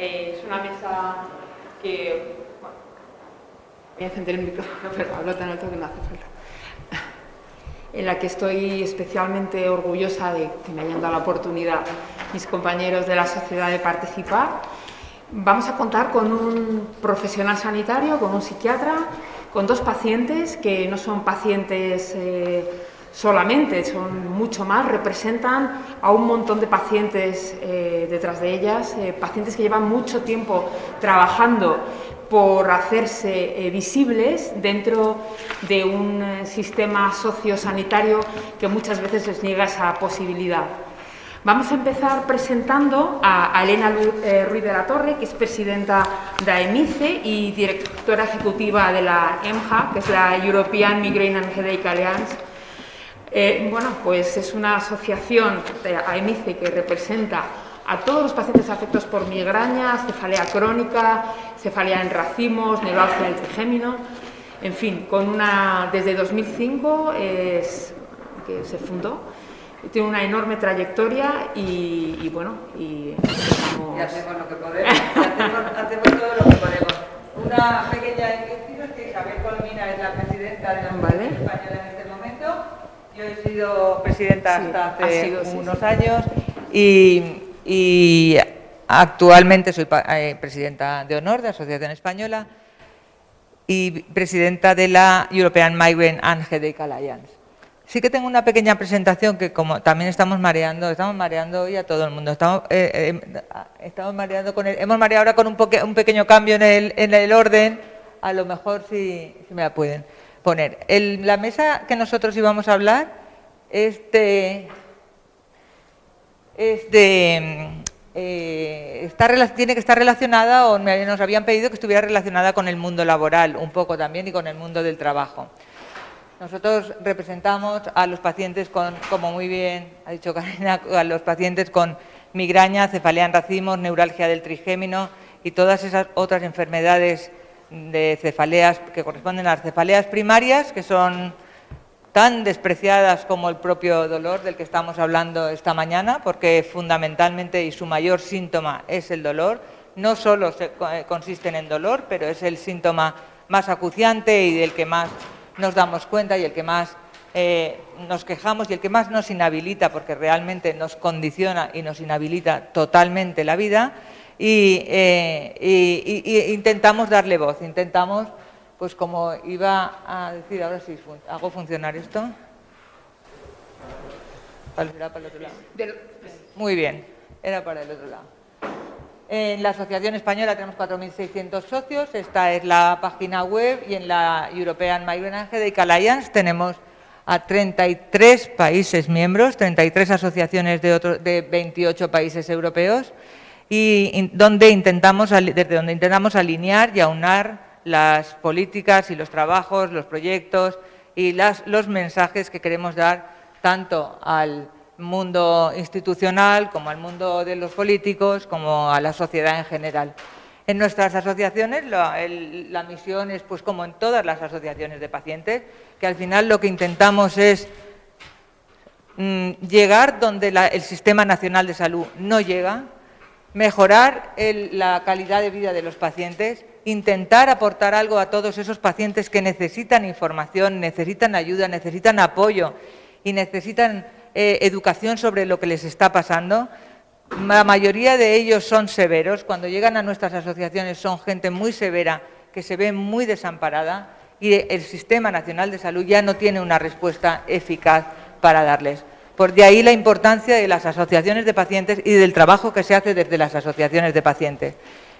Es una mesa que... Bueno, voy a encender el micrófono, pero hablo tan alto que no hace falta. En la que estoy especialmente orgullosa de que me hayan dado la oportunidad mis compañeros de la sociedad de participar. Vamos a contar con un profesional sanitario, con un psiquiatra, con dos pacientes que no son pacientes solamente, son mucho más, representan a un montón de pacientes detrás de ellas, pacientes que llevan mucho tiempo trabajando por hacerse visibles dentro de un sistema sociosanitario que muchas veces les niega esa posibilidad. Vamos a empezar presentando a Elena Ruiz de la Torre, que es presidenta de AEMICE y directora ejecutiva de la EMHA, que es la European Migraine and Headache Alliance. Bueno, pues es una asociación de AEMICE que representa a todos los pacientes afectados por migraña, cefalea crónica, cefalea en racimos, neuralgia del trigémino, en fin, desde 2005 que se fundó, tiene una enorme trayectoria y bueno, y empezamos. Y hacemos lo que podemos, hacemos todo lo que podemos. Una pequeña descripción es que Isabel Colmina es la presidenta de la Asociación Española en este momento. Yo he sido presidenta hasta hace unos años y actualmente soy presidenta de honor de la Asociación Española y presidenta de la European Migraine and Headache Alliance. Sí que tengo una pequeña presentación que como también estamos mareando hoy a todo el mundo. Estamos mareando hemos mareado ahora con un pequeño cambio en el orden, a lo mejor si me la pueden poner. La mesa que nosotros íbamos a hablar tiene que estar relacionada, o nos habían pedido que estuviera relacionada con el mundo laboral un poco también y con el mundo del trabajo. Nosotros representamos a los pacientes como muy bien ha dicho Karina, a los pacientes con migraña, cefalea en racimos, neuralgia del trigémino y todas esas otras enfermedades de cefaleas que corresponden a las cefaleas primarias, que son tan despreciadas como el propio dolor del que estamos hablando esta mañana, porque fundamentalmente y su mayor síntoma es el dolor. No solo consisten en dolor, pero es el síntoma más acuciante y del que más nos damos cuenta y el que más nos quejamos y el que más nos inhabilita, porque realmente nos condiciona y nos inhabilita totalmente la vida, y intentamos darle voz, intentamos, pues como iba a decir, ahora sí, ¿hago funcionar esto? ¿Era para el otro lado? Muy bien, era para el otro lado. En la Asociación Española tenemos 4.600 socios, esta es la página web, y en la European Migraine and Headache Alliance tenemos a 33 países miembros, 33 asociaciones de 28 países europeos, y desde donde intentamos alinear y aunar las políticas y los trabajos, los proyectos y los mensajes que queremos dar tanto al mundo institucional, como al mundo de los políticos, como a la sociedad en general. En nuestras asociaciones la misión es, pues como en todas las asociaciones de pacientes, que al final lo que intentamos es llegar donde el Sistema Nacional de Salud no llega, mejorar la calidad de vida de los pacientes, intentar aportar algo a todos esos pacientes que necesitan información, necesitan ayuda, necesitan apoyo y necesitan educación sobre lo que les está pasando. La mayoría de ellos son severos. Cuando llegan a nuestras asociaciones son gente muy severa, que se ve muy desamparada, y el Sistema Nacional de Salud ya no tiene una respuesta eficaz para darles. Por de ahí la importancia de las asociaciones de pacientes y del trabajo que se hace desde las asociaciones de pacientes.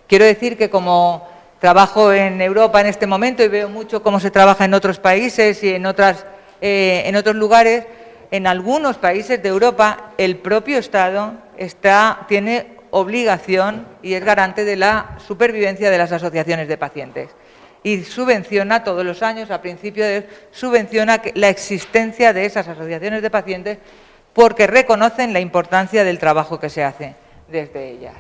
Quiero decir que como trabajo en Europa en este momento y veo mucho cómo se trabaja en otros países y en otros lugares, en algunos países de Europa el propio Estado tiene obligación y es garante de la supervivencia de las asociaciones de pacientes. Y subvenciona todos los años, a principio subvenciona la existencia de esas asociaciones de pacientes porque reconocen la importancia del trabajo que se hace desde ellas.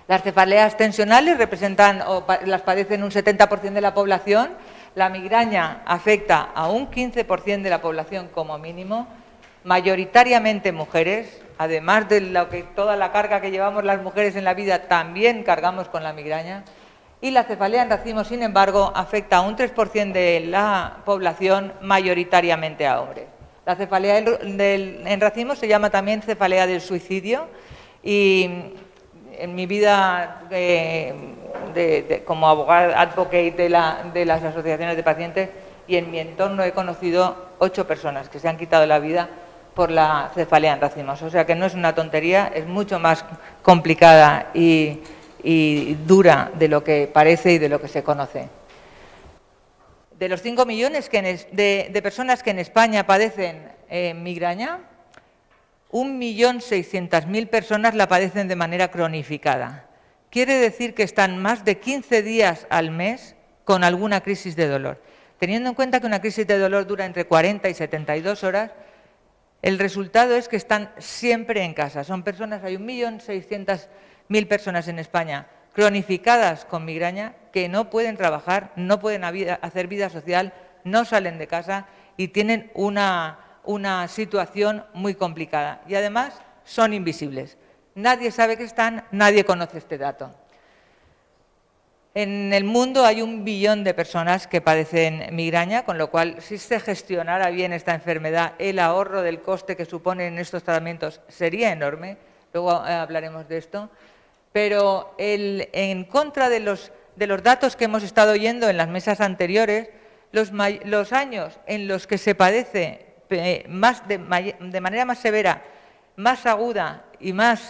Las cefaleas tensionales las padecen un 70% de la población. La migraña afecta a un 15% de la población como mínimo, mayoritariamente mujeres, además de toda la carga que llevamos las mujeres en la vida, también cargamos con la migraña. Y la cefalea en racimos, sin embargo, afecta a un 3% de la población, mayoritariamente a hombres. La cefalea en racimos se llama también cefalea del suicidio, y en mi vida como abogada advocate de las asociaciones de pacientes y en mi entorno he conocido 8 personas que se han quitado la vida por la cefalea en racimos. O sea que no es una tontería, es mucho más complicada y dura de lo que parece y de lo que se conoce. De los 5 millones de personas que en España padecen migraña, 1.600.000 personas la padecen de manera cronificada. Quiere decir que están más de 15 días al mes con alguna crisis de dolor. Teniendo en cuenta que una crisis de dolor dura entre 40 y 72 horas, el resultado es que están siempre en casa. Son personas, hay 1.600.000 personas en España cronificadas con migraña que no pueden trabajar, no pueden hacer vida social, no salen de casa y tienen una situación muy complicada. Y además son invisibles. Nadie sabe que están, nadie conoce este dato. En el mundo hay 1 billón de personas que padecen migraña, con lo cual, si se gestionara bien esta enfermedad, el ahorro del coste que suponen estos tratamientos sería enorme. Luego hablaremos de esto. Pero en contra de los datos que hemos estado oyendo en las mesas anteriores, los años en los que se padece de manera más severa, más aguda y más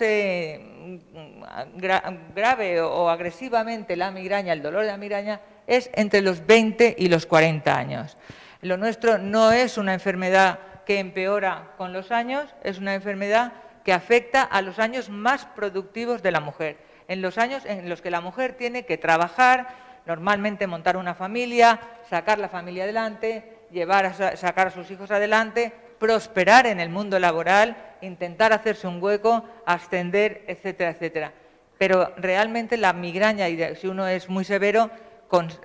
grave o agresivamente la migraña, el dolor de la migraña, es entre los 20 y los 40 años. Lo nuestro no es una enfermedad que empeora con los años, es una enfermedad que afecta a los años más productivos de la mujer, en los años en los que la mujer tiene que trabajar, normalmente montar una familia, sacar la familia adelante, sacar a sus hijos adelante, prosperar en el mundo laboral, intentar hacerse un hueco, ascender, etcétera, etcétera. Pero realmente la migraña, y si uno es muy severo,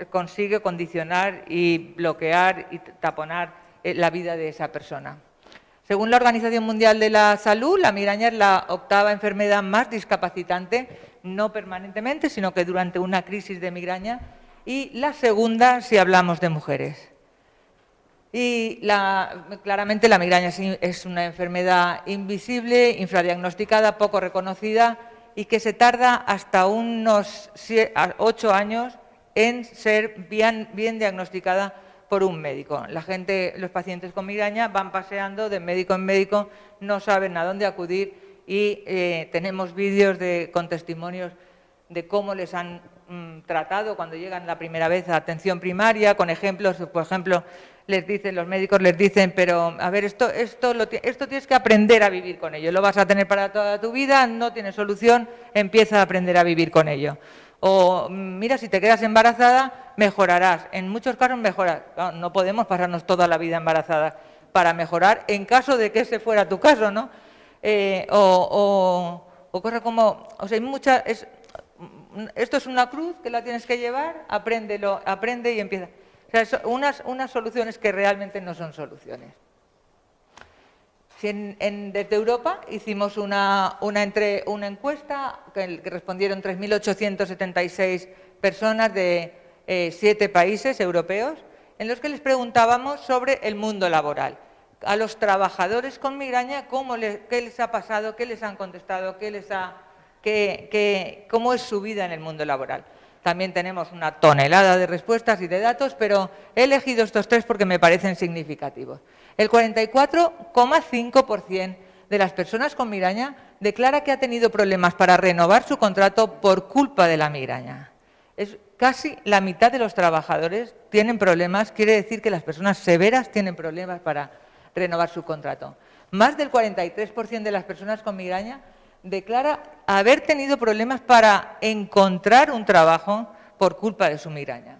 consigue condicionar y bloquear y taponar la vida de esa persona. Según la Organización Mundial de la Salud, la migraña es la 8ª enfermedad más discapacitante, no permanentemente, sino que durante una crisis de migraña, y la 2ª si hablamos de mujeres. Y claramente la migraña es una enfermedad invisible, infradiagnosticada, poco reconocida y que se tarda hasta unos 8 años en ser bien diagnosticada por un médico. Los pacientes con migraña van paseando de médico en médico, no saben a dónde acudir y tenemos vídeos con testimonios de cómo les han tratado cuando llegan la primera vez a atención primaria, con ejemplos, por ejemplo, los médicos les dicen, pero a ver, esto tienes que aprender a vivir con ello, lo vas a tener para toda tu vida, no tiene solución, empieza a aprender a vivir con ello. O mira, si te quedas embarazada, mejorarás. En muchos casos mejoras. No podemos pasarnos toda la vida embarazadas para mejorar, en caso de que ese fuera tu caso, ¿no? O cosas como, o sea, esto es una cruz que la tienes que llevar, aprende y empieza. O sea, son unas soluciones que realmente no son soluciones. Desde Europa hicimos una encuesta que respondieron 3.876 personas de 7 países europeos, en los que les preguntábamos sobre el mundo laboral. A los trabajadores con migraña, qué les ha pasado, qué les han contestado, cómo es su vida en el mundo laboral. También tenemos una tonelada de respuestas y de datos, pero he elegido estos 3 porque me parecen significativos. El 44,5% de las personas con migraña declara que ha tenido problemas para renovar su contrato por culpa de la migraña. Es casi la mitad de los trabajadores tienen problemas, quiere decir que las personas severas tienen problemas para renovar su contrato. Más del 43% de las personas con migraña declara haber tenido problemas para encontrar un trabajo por culpa de su migraña.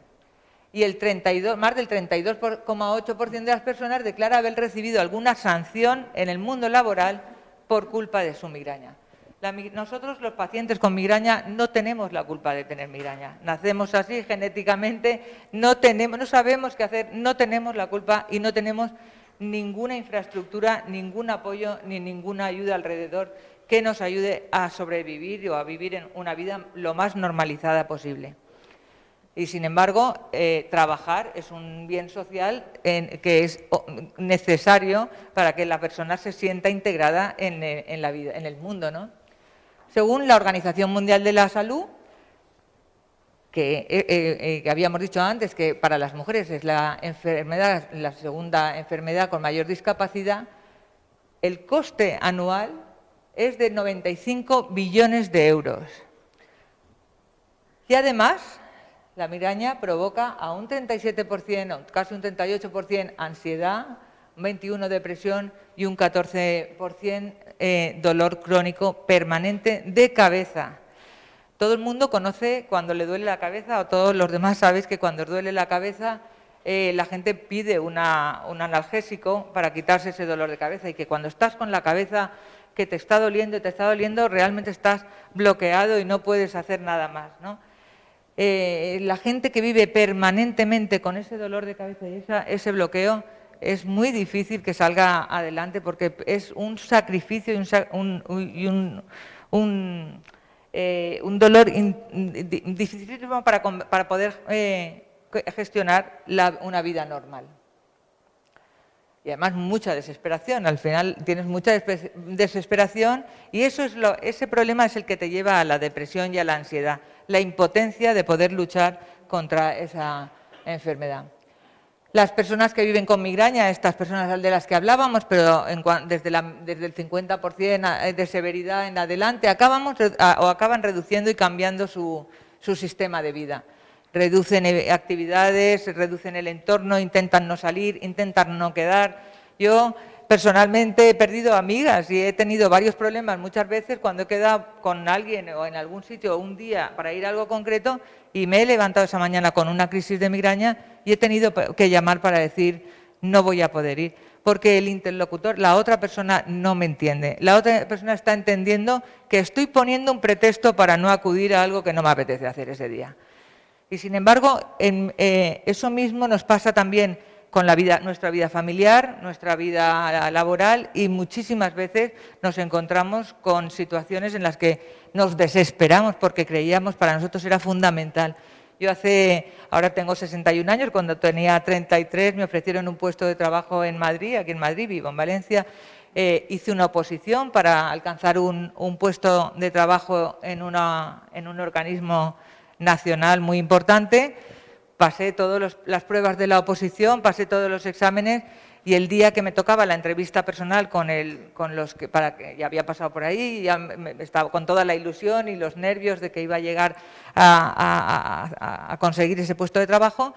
Y más del 32,8% de las personas declara haber recibido alguna sanción en el mundo laboral por culpa de su migraña. Nosotros, los pacientes con migraña, no tenemos la culpa de tener migraña. Nacemos así genéticamente, no sabemos qué hacer, no tenemos la culpa y no tenemos ninguna infraestructura, ningún apoyo ni ninguna ayuda alrededor que nos ayude a sobrevivir o a vivir en una vida lo más normalizada posible. Y, sin embargo, trabajar es un bien social que es necesario para que la persona se sienta integrada en la vida, en el mundo, ¿no? Según la Organización Mundial de la Salud, que habíamos dicho antes que para las mujeres es la segunda enfermedad con mayor discapacidad, el coste anual es de 95 billones de euros. Y además, la migraña provoca a un 37%, casi un 38% ansiedad, un 21% depresión y un 14% dolor crónico permanente de cabeza. Todo el mundo conoce cuando le duele la cabeza, o todos los demás sabéis que cuando os duele la cabeza la gente pide un analgésico para quitarse ese dolor de cabeza, y que cuando estás con la cabeza que te está doliendo, realmente estás bloqueado y no puedes hacer nada más, ¿no? La gente que vive permanentemente con ese dolor de cabeza y ese bloqueo, es muy difícil que salga adelante, porque es un sacrificio y un dolor dificilísimo para poder gestionar una vida normal. Y además mucha desesperación, al final tienes mucha desesperación, y ese problema es el que te lleva a la depresión y a la ansiedad, la impotencia de poder luchar contra esa enfermedad. Las personas que viven con migraña, estas personas de las que hablábamos, pero desde el 50% de severidad en adelante, acaban reduciendo y cambiando su sistema de vida. Reducen actividades, reducen el entorno, intentan no salir, intentan no quedar. Yo personalmente he perdido amigas y he tenido varios problemas muchas veces cuando he quedado con alguien o en algún sitio un día para ir a algo concreto, y me he levantado esa mañana con una crisis de migraña y he tenido que llamar para decir no voy a poder ir, porque el interlocutor, la otra persona, no me entiende. La otra persona está entendiendo que estoy poniendo un pretexto para no acudir a algo que no me apetece hacer ese día. Y, sin embargo, eso mismo nos pasa también con nuestra vida familiar, nuestra vida laboral, y muchísimas veces nos encontramos con situaciones en las que nos desesperamos porque creíamos, para nosotros era fundamental. Yo ahora tengo 61 años, cuando tenía 33 me ofrecieron un puesto de trabajo en Madrid, aquí en Madrid, vivo en Valencia. Hice una oposición para alcanzar un puesto de trabajo en un organismo nacional muy importante. Pasé todas las pruebas de la oposición, pasé todos los exámenes, y el día que me tocaba la entrevista personal ya había pasado por ahí, ya estaba con toda la ilusión y los nervios de que iba a llegar a conseguir ese puesto de trabajo.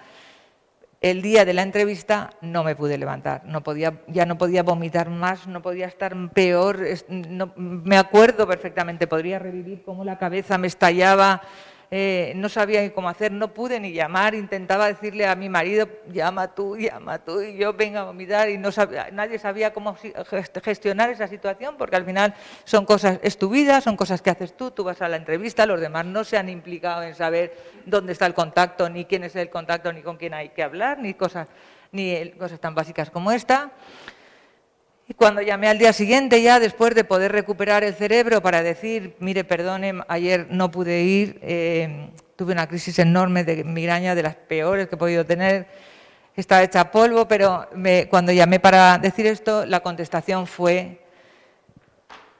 El día de la entrevista no me pude levantar, ya no podía vomitar más, no podía estar peor. Me acuerdo perfectamente, podría revivir cómo la cabeza me estallaba. No sabía cómo hacer, no pude ni llamar, intentaba decirle a mi marido, llama tú, y yo venga a vomitar, y nadie sabía cómo gestionar esa situación, porque al final es tu vida, son cosas que haces tú vas a la entrevista, los demás no se han implicado en saber dónde está el contacto, ni quién es el contacto, ni con quién hay que hablar, ni cosas tan básicas como esta. Y cuando llamé al día siguiente, ya después de poder recuperar el cerebro para decir, mire, perdone, ayer no pude ir, tuve una crisis enorme de migraña, de las peores que he podido tener, estaba hecha polvo, pero cuando llamé para decir esto, la contestación fue: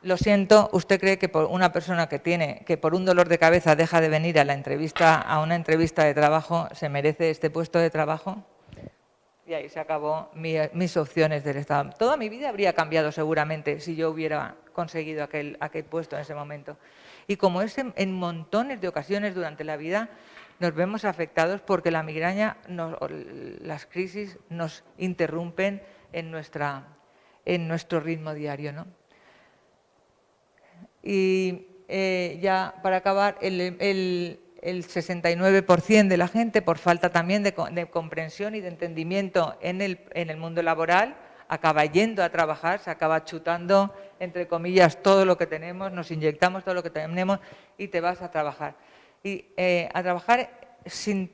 lo siento, ¿usted cree que por una persona que por un dolor de cabeza deja de venir a una entrevista de trabajo, se merece este puesto de trabajo? Y ahí se acabó mis opciones del Estado. Toda mi vida habría cambiado seguramente si yo hubiera conseguido aquel puesto en ese momento. Y como es en montones de ocasiones durante la vida, nos vemos afectados porque la migraña, las crisis nos interrumpen en nuestro ritmo diario, ¿no? Y ya para acabar, el 69% de la gente, por falta también de comprensión y de entendimiento en el mundo laboral, acaba yendo a trabajar, se acaba chutando, entre comillas, todo lo que tenemos, nos inyectamos todo lo que tenemos y te vas a trabajar. Y a trabajar sin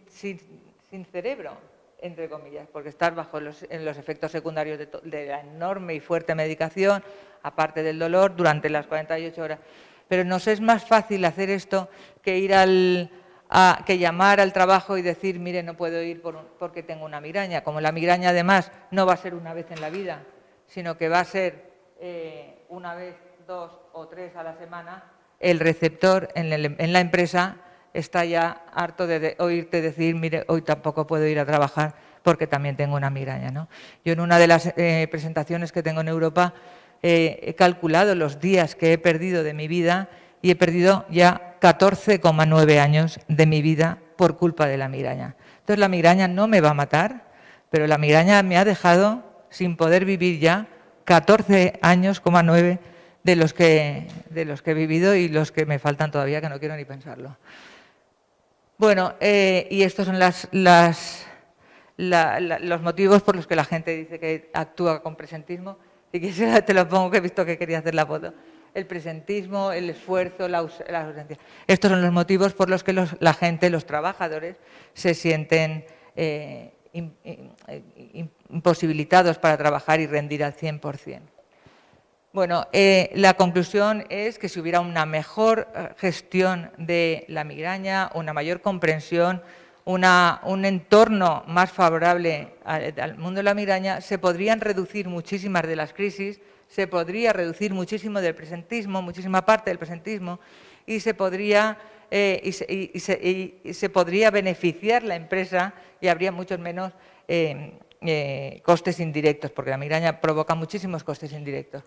cerebro, entre comillas, porque estar bajo en los efectos secundarios de la enorme y fuerte medicación, aparte del dolor, durante las 48 horas. Pero nos es más fácil hacer esto que que llamar al trabajo y decir, mire, no puedo ir porque tengo una migraña. Como la migraña, además, no va a ser una vez en la vida, sino que va a ser una vez, 2 o 3 a la semana, el receptor en la empresa está ya harto de oírte decir, mire, hoy tampoco puedo ir a trabajar porque también tengo una migraña, ¿no? Yo en una de las presentaciones que tengo en Europa he calculado los días que he perdido de mi vida y he perdido ya 14,9 años de mi vida por culpa de la migraña. Entonces la migraña no me va a matar, pero la migraña me ha dejado sin poder vivir ya 14,9 años de los que he vivido y los que me faltan todavía, que no quiero ni pensarlo. Bueno, y estos son los motivos por los que la gente dice que actúa con presentismo. Si quisiera te lo pongo, que he visto que quería hacer la foto. El presentismo, el esfuerzo, la ausencia. Estos son los motivos por los que la gente, los trabajadores, se sienten imposibilitados para trabajar y rendir al 100%. Bueno, la conclusión es que si hubiera una mejor gestión de la migraña, una mayor comprensión, un entorno más favorable al mundo de la migraña, se podrían reducir muchísimas de las crisis, se podría reducir muchísimo del presentismo, muchísima parte del presentismo, y se podría beneficiar la empresa y habría muchos menos costes indirectos, porque la migraña provoca muchísimos costes indirectos.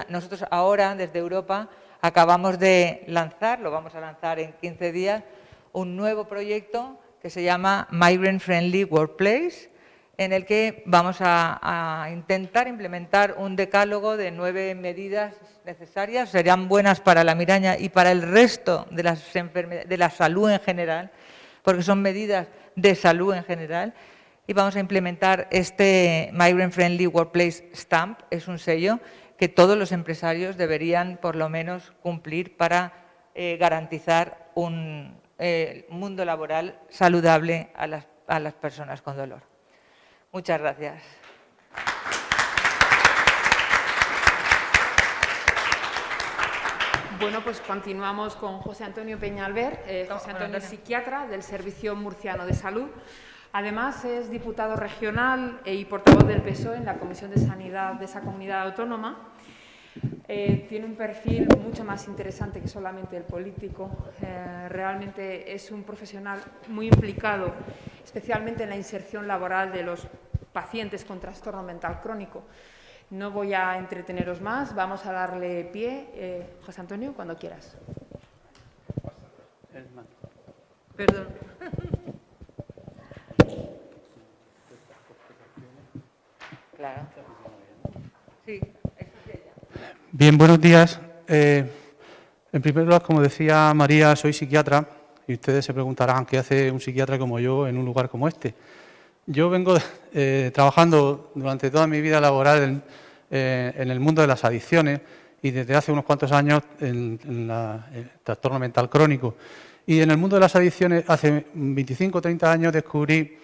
Nosotros ahora, desde Europa, acabamos de lanzar, lo vamos a lanzar en 15 días, un nuevo proyecto que se llama Migrant Friendly Workplace, en el que vamos a intentar implementar un decálogo de 9 medidas necesarias, serán buenas para la migraña y para el resto de las enfermedades, de la salud en general, porque son medidas de salud en general, y vamos a implementar este Migrant Friendly Workplace Stamp, es un sello que todos los empresarios deberían por lo menos cumplir para garantizar un mundo laboral saludable a las personas con dolor. Muchas gracias. Bueno, pues continuamos con José Antonio Peñalver. José Antonio es psiquiatra del Servicio Murciano de Salud. Además, es diputado regional y portavoz del PSOE en la Comisión de Sanidad de esa comunidad autónoma. Tiene un perfil mucho más interesante que solamente el político. Realmente es un profesional muy implicado, especialmente en la inserción laboral de los pacientes con trastorno mental crónico. No voy a entreteneros más, vamos a darle pie. José Antonio, cuando quieras. Perdón. Claro. Sí. Bien, buenos días. En primer lugar, como decía María, soy psiquiatra y ustedes se preguntarán qué hace un psiquiatra como yo en un lugar como este. Yo vengo trabajando durante toda mi vida laboral en el mundo de las adicciones y desde hace unos cuantos años en el trastorno mental crónico. Y en el mundo de las adicciones, hace 25 o 30 años descubrí,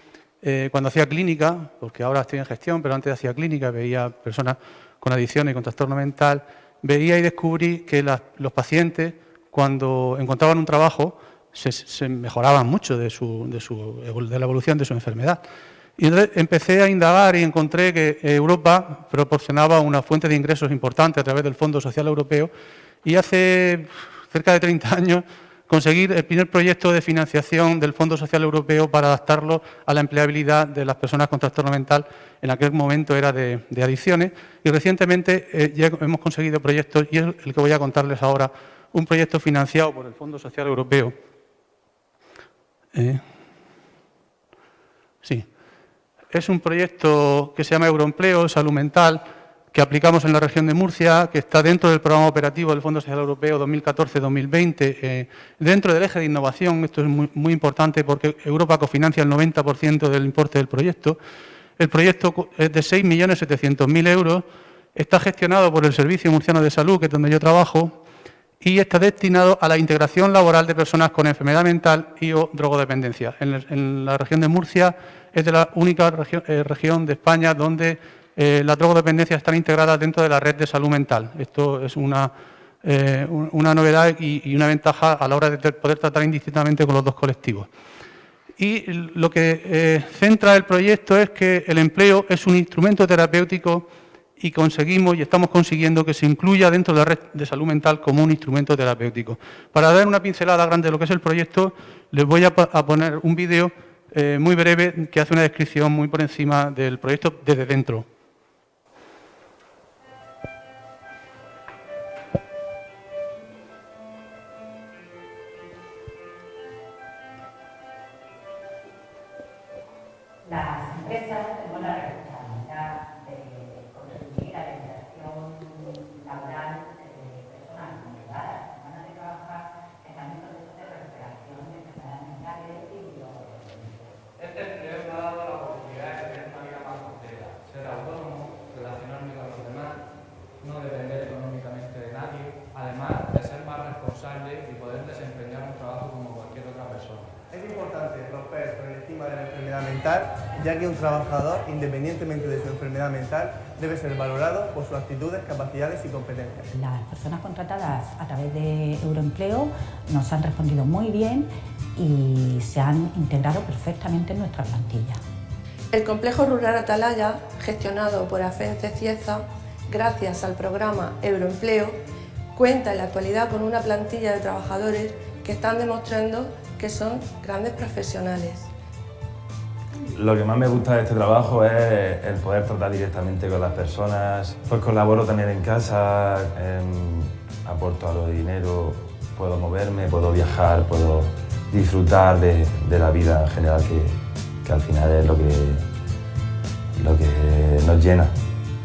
cuando hacía clínica, porque ahora estoy en gestión, pero antes hacía clínica, veía personas con adicciones y con trastorno mental, veía y descubrí que los pacientes, cuando encontraban un trabajo, se mejoraban mucho de la evolución de su enfermedad. Y entonces empecé a indagar y encontré que Europa proporcionaba una fuente de ingresos importante a través del Fondo Social Europeo y hace cerca de 30 años conseguir el primer proyecto de financiación del Fondo Social Europeo para adaptarlo a la empleabilidad de las personas con trastorno mental, en aquel momento era de adicciones, y recientemente ya hemos conseguido proyectos, y es el que voy a contarles ahora, un proyecto financiado por el Fondo Social Europeo. Sí. Es un proyecto que se llama Euroempleo, Salud Mental, que aplicamos en la región de Murcia, que está dentro del programa operativo del Fondo Social Europeo 2014-2020, dentro del eje de innovación. Esto es muy importante porque Europa cofinancia el 90% del importe del proyecto. El proyecto es de 6.700.000 euros, está gestionado por el Servicio Murciano de Salud, que es donde yo trabajo, y está destinado a la integración laboral de personas con enfermedad mental y o drogodependencia. En la región de Murcia es de la única región de España donde las drogodependencias están integradas dentro de la red de salud mental. Esto es una novedad y una ventaja a la hora de poder tratar indistintamente con los dos colectivos. Y lo que centra el proyecto es que el empleo es un instrumento terapéutico y conseguimos y estamos consiguiendo que se incluya dentro de la red de salud mental como un instrumento terapéutico. Para dar una pincelada grande de lo que es el proyecto, les voy a poner un vídeo muy breve que hace una descripción muy por encima del proyecto desde dentro. Las empresas tenemos la responsabilidad de contribuir a la integración laboral de personas motivadas, ganas de trabajar en también procesos de recuperación de enfermedades mentales y drogodependencia. Este empleo me ha dado la oportunidad de tener una vida más completa, ser autónomo, relacionarme con los demás, no depender económicamente de nadie, además de ser más responsable y poder desempeñar un trabajo como cualquier otra persona. Es importante romper con el estigma de la enfermedad mental, ya que un trabajador, independientemente de su enfermedad mental, debe ser valorado por sus actitudes, capacidades y competencias. Las personas contratadas a través de Euroempleo nos han respondido muy bien y se han integrado perfectamente en nuestra plantilla. El complejo rural Atalaya, gestionado por AFENCE Cieza, gracias al programa Euroempleo, cuenta en la actualidad con una plantilla de trabajadores que están demostrando que son grandes profesionales. Lo que más me gusta de este trabajo es el poder tratar directamente con las personas. Pues colaboro también en casa, aporto algo de dinero, puedo moverme, puedo viajar, puedo disfrutar de la vida en general, que al final es lo que nos llena.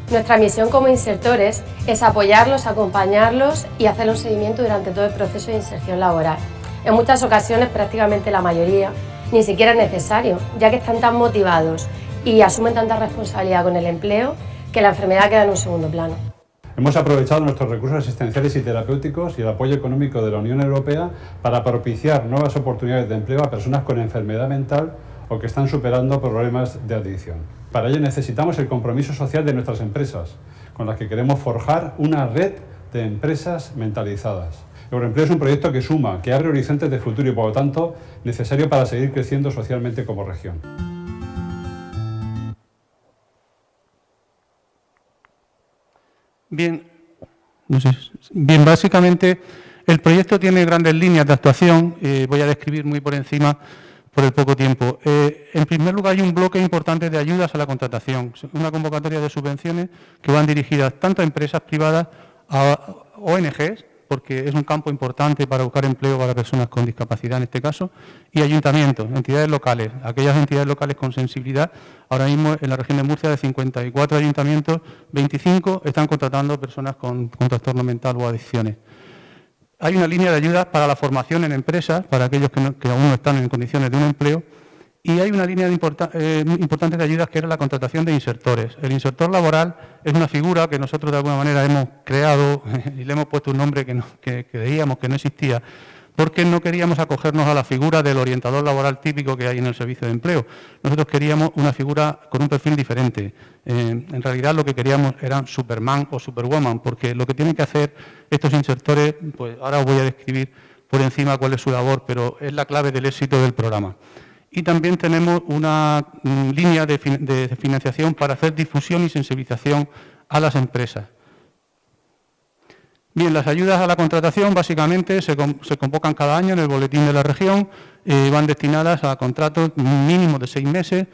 Nuestra misión como insertores es apoyarlos, acompañarlos y hacer un seguimiento durante todo el proceso de inserción laboral. En muchas ocasiones, prácticamente la mayoría, ni siquiera es necesario, ya que están tan motivados y asumen tanta responsabilidad con el empleo que la enfermedad queda en un segundo plano. Hemos aprovechado nuestros recursos asistenciales y terapéuticos y el apoyo económico de la Unión Europea para propiciar nuevas oportunidades de empleo a personas con enfermedad mental o que están superando problemas de adicción. Para ello necesitamos el compromiso social de nuestras empresas, con las que queremos forjar una red de empresas mentalizadas. Euroempleo es un proyecto que suma, que abre horizontes de futuro y, por lo tanto, necesario para seguir creciendo socialmente como región. Bien, básicamente el proyecto tiene grandes líneas de actuación, voy a describir muy por encima por el poco tiempo. En primer lugar, hay un bloque importante de ayudas a la contratación, una convocatoria de subvenciones que van dirigidas tanto a empresas privadas, a ONGs, porque es un campo importante para buscar empleo para personas con discapacidad en este caso, y ayuntamientos, entidades locales, aquellas entidades locales con sensibilidad. Ahora mismo en la región de Murcia, de 54 ayuntamientos, 25 están contratando personas con trastorno mental o adicciones. Hay una línea de ayudas para la formación en empresas, para aquellos que aún no están en condiciones de un empleo, y hay una línea importante de ayudas que era la contratación de insertores. El insertor laboral es una figura que nosotros de alguna manera hemos creado y le hemos puesto un nombre que creíamos que no existía, porque no queríamos acogernos a la figura del orientador laboral típico que hay en el servicio de empleo. Nosotros queríamos una figura con un perfil diferente. En realidad lo que queríamos eran Superman o Superwoman, porque lo que tienen que hacer estos insertores, pues ahora os voy a describir por encima cuál es su labor, pero es la clave del éxito del programa. Y también tenemos una línea de financiación para hacer difusión y sensibilización a las empresas. Bien, las ayudas a la contratación básicamente se convocan cada año en el boletín de la región, van destinadas a contratos mínimos de 6 meses,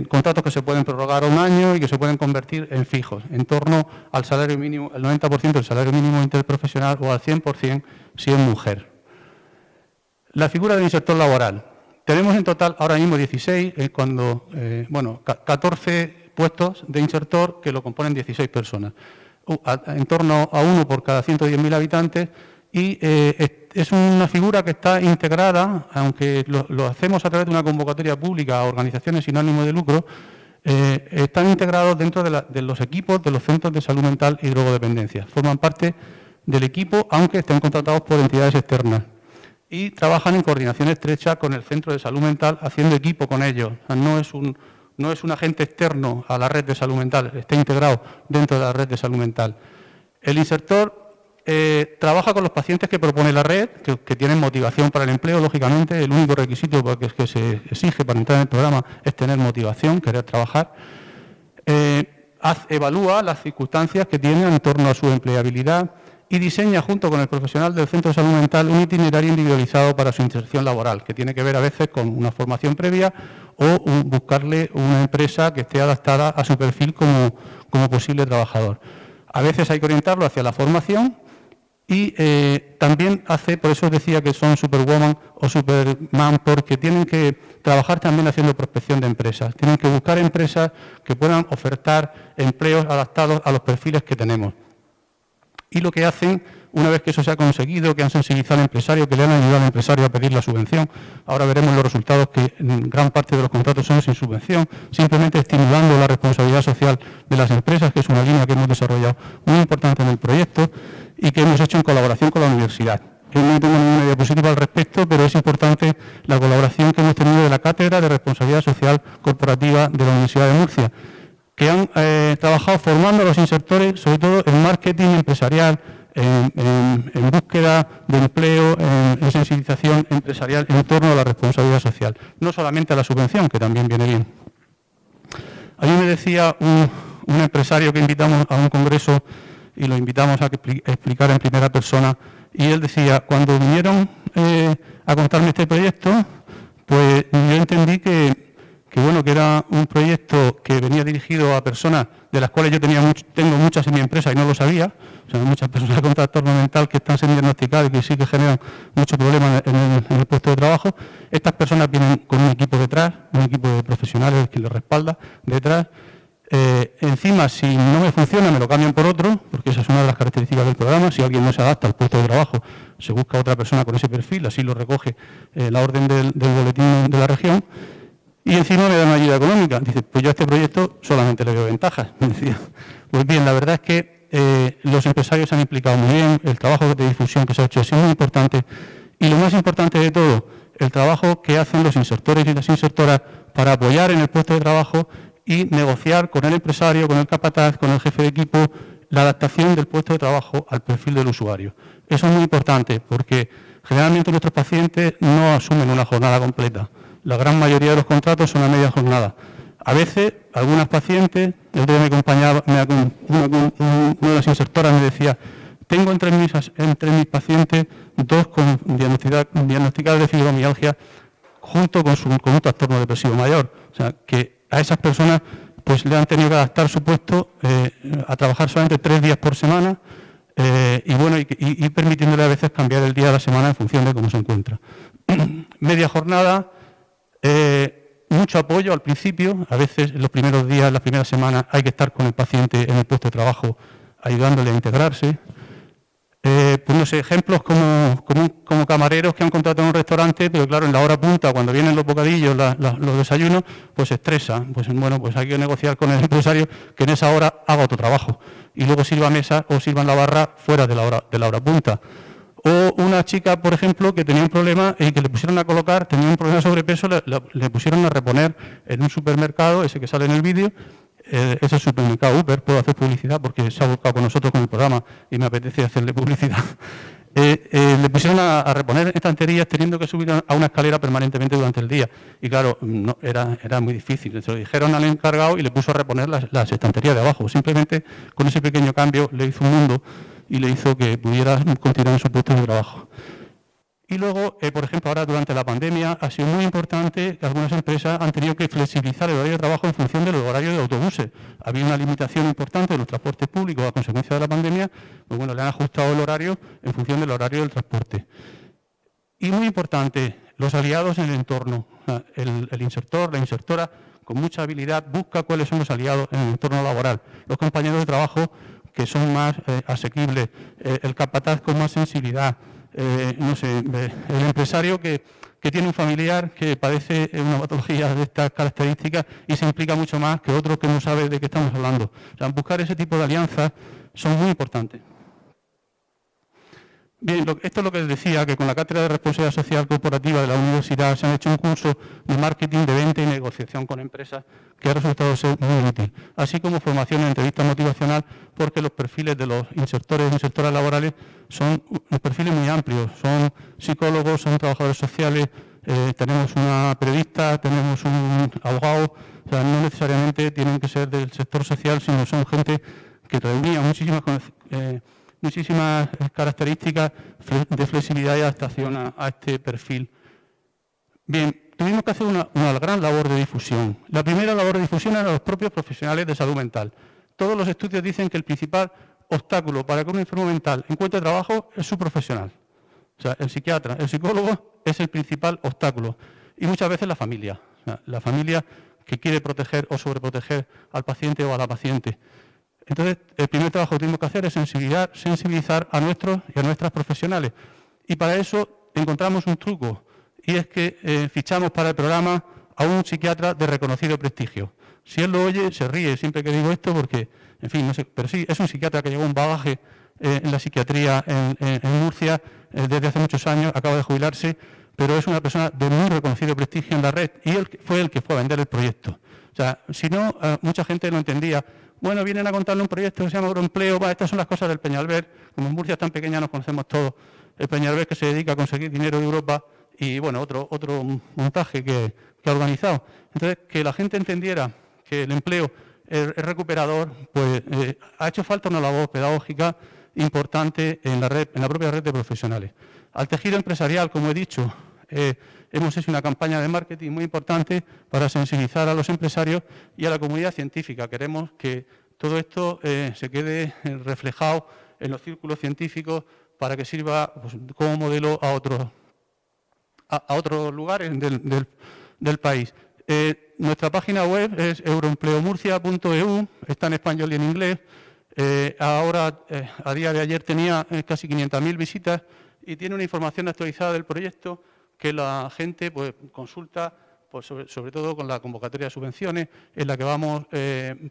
contratos que se pueden prorrogar a un año y que se pueden convertir en fijos, en torno al salario mínimo, el 90% del salario mínimo interprofesional o al 100% si es mujer. La figura del insertor laboral. Tenemos en total ahora mismo 16, 14 puestos de insertor que lo componen 16 personas, en torno a uno por cada 110.000 habitantes, y es una figura que está integrada, aunque lo hacemos a través de una convocatoria pública a organizaciones sin ánimo de lucro, están integrados dentro de los equipos de los centros de salud mental y drogodependencia. Forman parte del equipo, aunque estén contratados por entidades externas. Y trabajan en coordinación estrecha con el Centro de Salud Mental, haciendo equipo con ellos. O sea, no es un agente externo a la red de salud mental, está integrado dentro de la red de salud mental. El insertor trabaja con los pacientes que propone la red, que tienen motivación para el empleo, lógicamente. El único requisito que se exige para entrar en el programa es tener motivación, querer trabajar. Evalúa las circunstancias que tienen en torno a su empleabilidad y diseña, junto con el profesional del Centro de Salud Mental, un itinerario individualizado para su inserción laboral, que tiene que ver a veces con una formación previa o buscarle una empresa que esté adaptada a su perfil como posible trabajador. A veces hay que orientarlo hacia la formación y también por eso decía que son Superwoman o Superman, porque tienen que trabajar también haciendo prospección de empresas. Tienen que buscar empresas que puedan ofertar empleos adaptados a los perfiles que tenemos. Y lo que hacen, una vez que eso se ha conseguido, que han sensibilizado al empresario, que le han ayudado al empresario a pedir la subvención, ahora veremos los resultados, que en gran parte de los contratos son sin subvención, simplemente estimulando la responsabilidad social de las empresas, que es una línea que hemos desarrollado muy importante en el proyecto y que hemos hecho en colaboración con la universidad. Yo no tengo ninguna diapositiva al respecto, pero es importante la colaboración que hemos tenido de la Cátedra de Responsabilidad Social Corporativa de la Universidad de Murcia, que han trabajado formando a los insertores, sobre todo en marketing empresarial, en búsqueda de empleo, en sensibilización empresarial en torno a la responsabilidad social, no solamente a la subvención, que también viene bien. A mí me decía un empresario que invitamos a un congreso y lo invitamos a explicar en primera persona, y él decía, cuando vinieron a contarme este proyecto, pues yo entendí que era un proyecto que venía dirigido a personas de las cuales yo tengo muchas en mi empresa y no lo sabía. O sea, muchas personas con trastorno mental que están siendo diagnosticadas y que sí que generan muchos problemas en el puesto de trabajo. Estas personas vienen con un equipo detrás, un equipo de profesionales que les respalda detrás. Encima, si no me funciona, me lo cambian por otro, porque esa es una de las características del programa. Si alguien no se adapta al puesto de trabajo, se busca otra persona con ese perfil, así lo recoge la orden del boletín de la región. Y encima me dan una ayuda económica. Dice, pues yo a este proyecto solamente le veo ventajas. Decía, pues bien, la verdad es que los empresarios se han implicado muy bien, el trabajo de difusión que se ha hecho es muy importante, y lo más importante de todo, el trabajo que hacen los insertores y las insertoras para apoyar en el puesto de trabajo y negociar con el empresario, con el capataz, con el jefe de equipo, la adaptación del puesto de trabajo al perfil del usuario. Eso es muy importante porque generalmente nuestros pacientes no asumen una jornada completa. La gran mayoría de los contratos son a media jornada. A veces, algunas pacientes, el día me acompañaba, una de las insertoras me decía, tengo entre mis pacientes dos con diagnosticadas de fibromialgia junto con un trastorno depresivo mayor. O sea, que a esas personas pues le han tenido que adaptar su puesto a trabajar solamente 3 días por semana y permitiéndole a veces cambiar el día de la semana en función de cómo se encuentra. Media jornada. Mucho apoyo al principio, a veces en los primeros días, las primeras semanas, hay que estar con el paciente en el puesto de trabajo ayudándole a integrarse. Pues no sé, ejemplos como camareros que han contratado en un restaurante, pero claro, en la hora punta, cuando vienen los bocadillos, los desayunos, pues se estresa. Pues bueno, pues hay que negociar con el empresario que en esa hora haga otro trabajo y luego sirva mesa o sirva en la barra fuera de la hora punta. O una chica, por ejemplo, que tenía un problema y que le pusieron a colocar, tenía un problema de sobrepeso, le pusieron a reponer en un supermercado, ese que sale en el vídeo, ese supermercado Uber, puedo hacer publicidad porque se ha buscado con nosotros con el programa y me apetece hacerle publicidad. Le pusieron a reponer estanterías teniendo que subir a una escalera permanentemente durante el día. Y claro, no, era muy difícil. Se lo dijeron al encargado y le puso a reponer las estanterías de abajo. Simplemente con ese pequeño cambio le hizo un mundo y le hizo que pudiera continuar en su puesto de trabajo. Y luego, por ejemplo, ahora durante la pandemia ha sido muy importante que algunas empresas han tenido que flexibilizar el horario de trabajo en función del horario de autobuses. Había una limitación importante de los transportes públicos a consecuencia de la pandemia, pues bueno, le han ajustado el horario en función del horario del transporte. Y muy importante, los aliados en el entorno. El insertor, la insertora, con mucha habilidad, busca cuáles son los aliados en el entorno laboral. Los compañeros de trabajo que son más asequibles, el capataz con más sensibilidad, no sé, el empresario que tiene un familiar que padece una patología de estas características y se implica mucho más que otro que no sabe de qué estamos hablando. O sea, buscar ese tipo de alianzas son muy importantes. Bien, esto es lo que les decía, que con la Cátedra de Responsabilidad Social Corporativa de la universidad se han hecho un curso de marketing, de venta y negociación con empresas que ha resultado ser muy útil, así como formación en entrevista motivacional, porque los perfiles de los insertores e insertoras laborales son perfiles muy amplios, son psicólogos, son trabajadores sociales, tenemos una periodista, tenemos un abogado, o sea, no necesariamente tienen que ser del sector social, sino son gente que reunía muchísimas características de flexibilidad y adaptación a este perfil. Bien, tuvimos que hacer una gran labor de difusión. La primera labor de difusión era los propios profesionales de salud mental. Todos los estudios dicen que el principal obstáculo para que un enfermo mental encuentre trabajo es su profesional. O sea, el psiquiatra, el psicólogo es el principal obstáculo. Y muchas veces la familia. O sea, la familia que quiere proteger o sobreproteger al paciente o a la paciente. Entonces, el primer trabajo que tuvimos que hacer es sensibilizar a nuestros y a nuestras profesionales. Y para eso encontramos un truco, y es que fichamos para el programa a un psiquiatra de reconocido prestigio. Si él lo oye, se ríe siempre que digo esto, porque, en fin, no sé, pero sí, es un psiquiatra que llevó un bagaje en la psiquiatría en Murcia desde hace muchos años, acaba de jubilarse, pero es una persona de muy reconocido prestigio en la red, y él fue el que fue a vender el proyecto. O sea, si no, mucha gente no entendía. Bueno, vienen a contarle un proyecto que se llama Euroempleo, estas son las cosas del Peñalver, como en Murcia es tan pequeña nos conocemos todos, el Peñalver que se dedica a conseguir dinero de Europa y, bueno, otro montaje que ha organizado. Entonces, que la gente entendiera que el empleo es recuperador, pues ha hecho falta una labor pedagógica importante en la propia red de profesionales. Al tejido empresarial, como he dicho, hemos hecho una campaña de marketing muy importante para sensibilizar a los empresarios y a la comunidad científica. Queremos que todo esto se quede reflejado en los círculos científicos para que sirva pues, como modelo a otros lugares del país. Nuestra página web es euroempleomurcia.eu, está en español y en inglés. Ahora, a día de ayer, tenía casi 500.000 visitas y tiene una información actualizada del proyecto que la gente pues, consulta, pues, sobre todo con la convocatoria de subvenciones, en la que vamos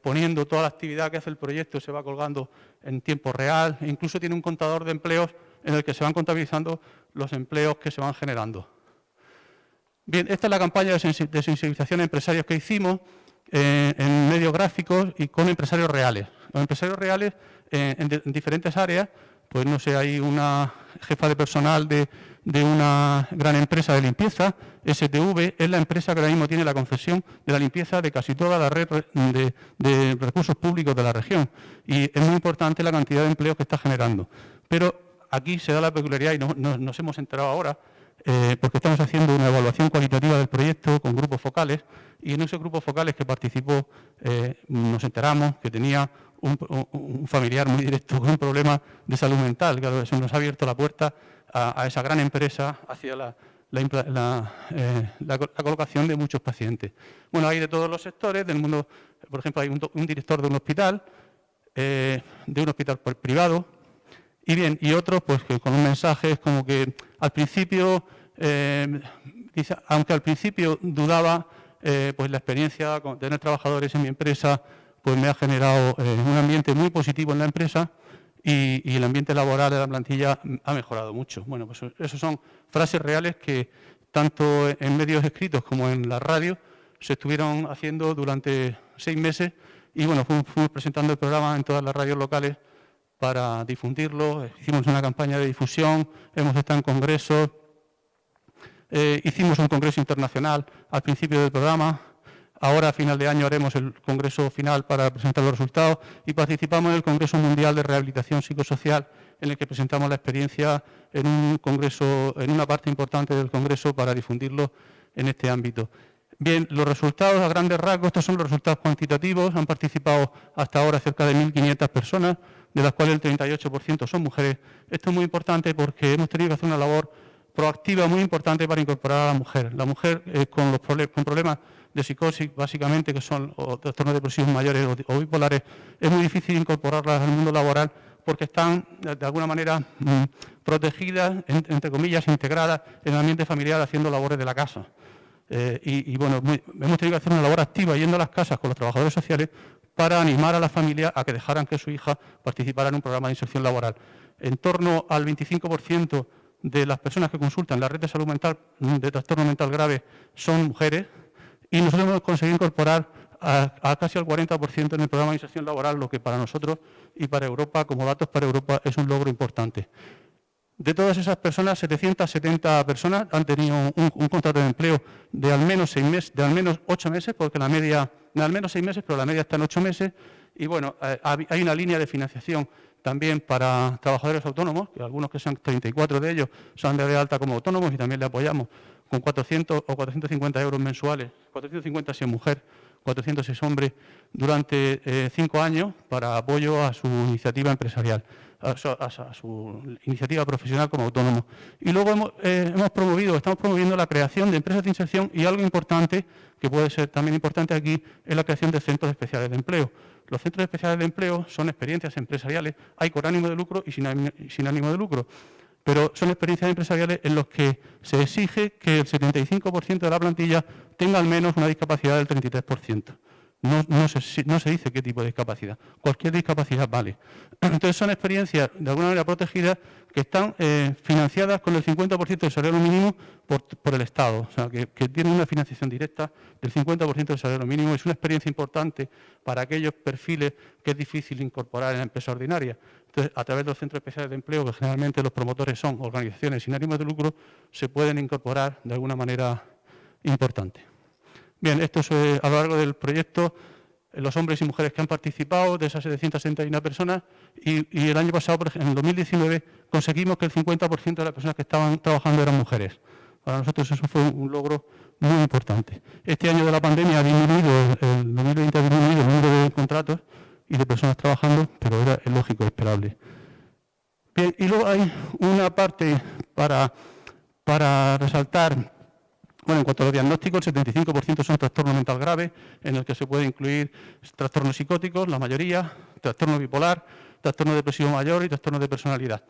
poniendo toda la actividad que hace el proyecto, se va colgando en tiempo real, e incluso tiene un contador de empleos en el que se van contabilizando los empleos que se van generando. Bien, esta es la campaña de sensibilización a empresarios que hicimos en medios gráficos y con empresarios reales. Los empresarios reales en diferentes áreas, pues no sé, hay una jefa de personal de una gran empresa de limpieza, STV, es la empresa que ahora mismo tiene la concesión de la limpieza de casi toda la red de recursos públicos de la región. Y es muy importante la cantidad de empleos que está generando. Pero aquí se da la peculiaridad y nos hemos enterado ahora, porque estamos haciendo una evaluación cualitativa del proyecto con grupos focales, y en esos grupos focales que participó nos enteramos que tenía un familiar muy directo con un problema de salud mental. Claro, eso nos ha abierto la puerta a esa gran empresa hacia la colocación de muchos pacientes. Bueno, hay de todos los sectores del mundo. Por ejemplo, hay un director de un hospital privado, y bien, y otros pues que con un mensaje es como que al principio, dice, aunque al principio dudaba, pues la experiencia de tener trabajadores en mi empresa pues me ha generado un ambiente muy positivo en la empresa y el ambiente laboral de la plantilla ha mejorado mucho. Bueno, pues esas son frases reales que tanto en medios escritos como en la radio se estuvieron haciendo durante 6 meses y bueno, fuimos presentando el programa en todas las radios locales para difundirlo. Hicimos una campaña de difusión, hemos estado en congresos, hicimos un congreso internacional al principio del programa. Ahora, a final de año, haremos el congreso final para presentar los resultados y participamos en el Congreso Mundial de Rehabilitación Psicosocial, en el que presentamos la experiencia en un congreso, en una parte importante del congreso para difundirlo en este ámbito. Bien, los resultados a grandes rasgos, estos son los resultados cuantitativos. Han participado hasta ahora cerca de 1.500 personas, de las cuales el 38% son mujeres. Esto es muy importante porque hemos tenido que hacer una labor proactiva muy importante para incorporar a la mujer. La mujer con problemas de psicosis, básicamente, que son trastornos depresivos mayores o bipolares, es muy difícil incorporarlas al mundo laboral porque están, de alguna manera, protegidas, entre comillas, integradas en el ambiente familiar haciendo labores de la casa. Bueno, hemos tenido que hacer una labor activa yendo a las casas con los trabajadores sociales para animar a la familia a que dejaran que su hija participara en un programa de inserción laboral. en torno al 25% de las personas que consultan la red de salud mental de trastorno mental grave son mujeres, y nosotros hemos conseguido incorporar a casi al 40% en el programa de inserción laboral, lo que para nosotros y para Europa, como datos para Europa, es un logro importante. De todas esas personas, 770 personas han tenido un contrato de empleo de al menos 6 meses, de al menos 8 meses, porque la media, de al menos 6 meses, pero la media está en 8 meses. Y bueno, hay una línea de financiación también para trabajadores autónomos, que algunos que son 34 de ellos se han dado de alta como autónomos y también le apoyamos con 400 o 450 euros mensuales, 450 si es mujer, 400 si es hombre, durante 5 años para apoyo a su iniciativa empresarial, a su iniciativa profesional como autónomo. Y luego estamos promoviendo la creación de empresas de inserción, y algo importante, que puede ser también importante aquí, es la creación de centros especiales de empleo. Los centros especiales de empleo son experiencias empresariales, hay con ánimo de lucro y sin ánimo de lucro, pero son experiencias empresariales en las que se exige que el 75% de la plantilla tenga al menos una discapacidad del 33%. No se dice qué tipo de discapacidad, cualquier discapacidad vale. Entonces son experiencias de alguna manera protegidas que están financiadas con el 50% del salario mínimo por el Estado, o sea, que tienen una financiación directa del 50% del salario mínimo. Es una experiencia importante para aquellos perfiles que es difícil incorporar en la empresa ordinaria. Entonces, a través de los centros especiales de empleo, que generalmente los promotores son organizaciones sin ánimo de lucro, se pueden incorporar de alguna manera importante. Bien, esto es a lo largo del proyecto, los hombres y mujeres que han participado, de esas 761 personas, y el año pasado, por ejemplo, en 2019, conseguimos que el 50% de las personas que estaban trabajando eran mujeres. Para nosotros eso fue un logro muy importante. Este año de la pandemia ha disminuido, el 2020 ha disminuido el número de contratos y de personas trabajando, pero era lógico, esperable. Bien, y luego hay una parte para resaltar. Bueno, en cuanto a los diagnósticos, el 75% son trastorno mental grave, en el que se puede incluir trastornos psicóticos, la mayoría, trastorno bipolar, trastorno depresivo mayor y trastorno de personalidad.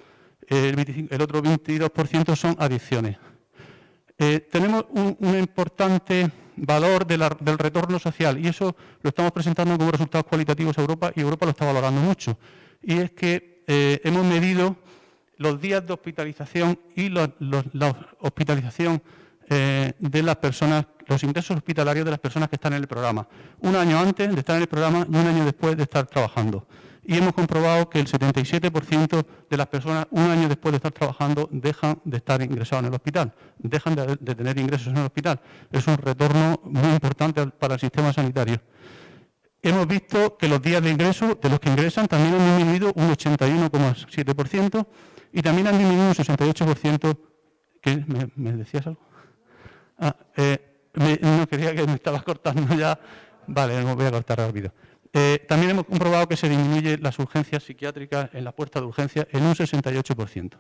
El otro 22% son adicciones. Tenemos un importante valor del retorno social, y eso lo estamos presentando como resultados cualitativos a Europa, y Europa lo está valorando mucho. Y es que hemos medido los días de hospitalización y la hospitalización de las personas, los ingresos hospitalarios de las personas que están en el programa, un año antes de estar en el programa y un año después de estar trabajando. Y hemos comprobado que el 77% de las personas, un año después de estar trabajando, dejan de estar ingresados en el hospital, dejan de tener ingresos en el hospital. Es un retorno muy importante para el sistema sanitario. Hemos visto que los días de ingreso de los que ingresan también han disminuido un 81,7% y también han disminuido un 68%. ¿Qué? ¿Me decías algo? No quería, que me estabas cortando ya. Vale, me voy a cortar rápido. También hemos comprobado que se disminuye las urgencias psiquiátricas en la puerta de urgencia en un 68%.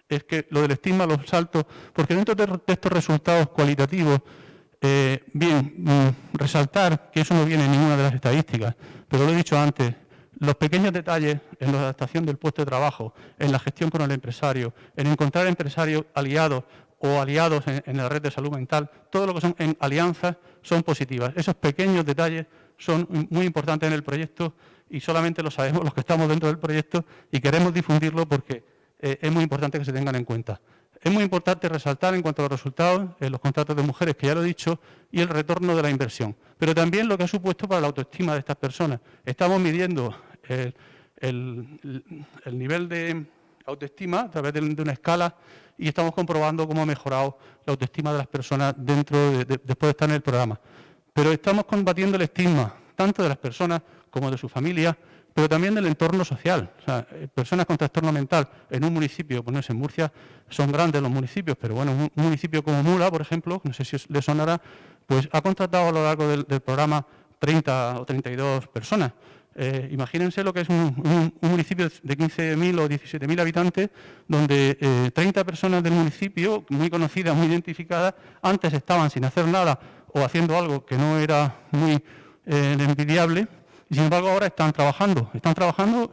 Es que lo del estigma, los saltos, porque dentro de estos resultados cualitativos, resaltar que eso no viene en ninguna de las estadísticas, pero lo he dicho antes, los pequeños detalles en la adaptación del puesto de trabajo, en la gestión con el empresario, en encontrar empresarios aliados o aliados en la red de salud mental, todo lo que son en alianzas son positivas. Esos pequeños detalles son muy importantes en el proyecto y solamente lo sabemos los que estamos dentro del proyecto y queremos difundirlo porque es muy importante que se tengan en cuenta. Es muy importante resaltar en cuanto a los resultados, los contratos de mujeres, que ya lo he dicho, y el retorno de la inversión. Pero también lo que ha supuesto para la autoestima de estas personas. Estamos midiendo el nivel de autoestima a través de una escala y estamos comprobando cómo ha mejorado la autoestima de las personas después de estar en el programa. Pero estamos combatiendo el estigma, tanto de las personas como de su familia, pero también del entorno social. O sea, personas con trastorno mental en un municipio, pues no sé, en Murcia son grandes los municipios, pero bueno, un municipio como Mula, por ejemplo, no sé si les sonará, pues ha contratado a lo largo del programa 30 o 32 personas. Imagínense lo que es un municipio de 15.000 o 17.000 habitantes, donde 30 personas del municipio, muy conocidas, muy identificadas, antes estaban sin hacer nada o haciendo algo que no era muy envidiable, y sin embargo ahora están trabajando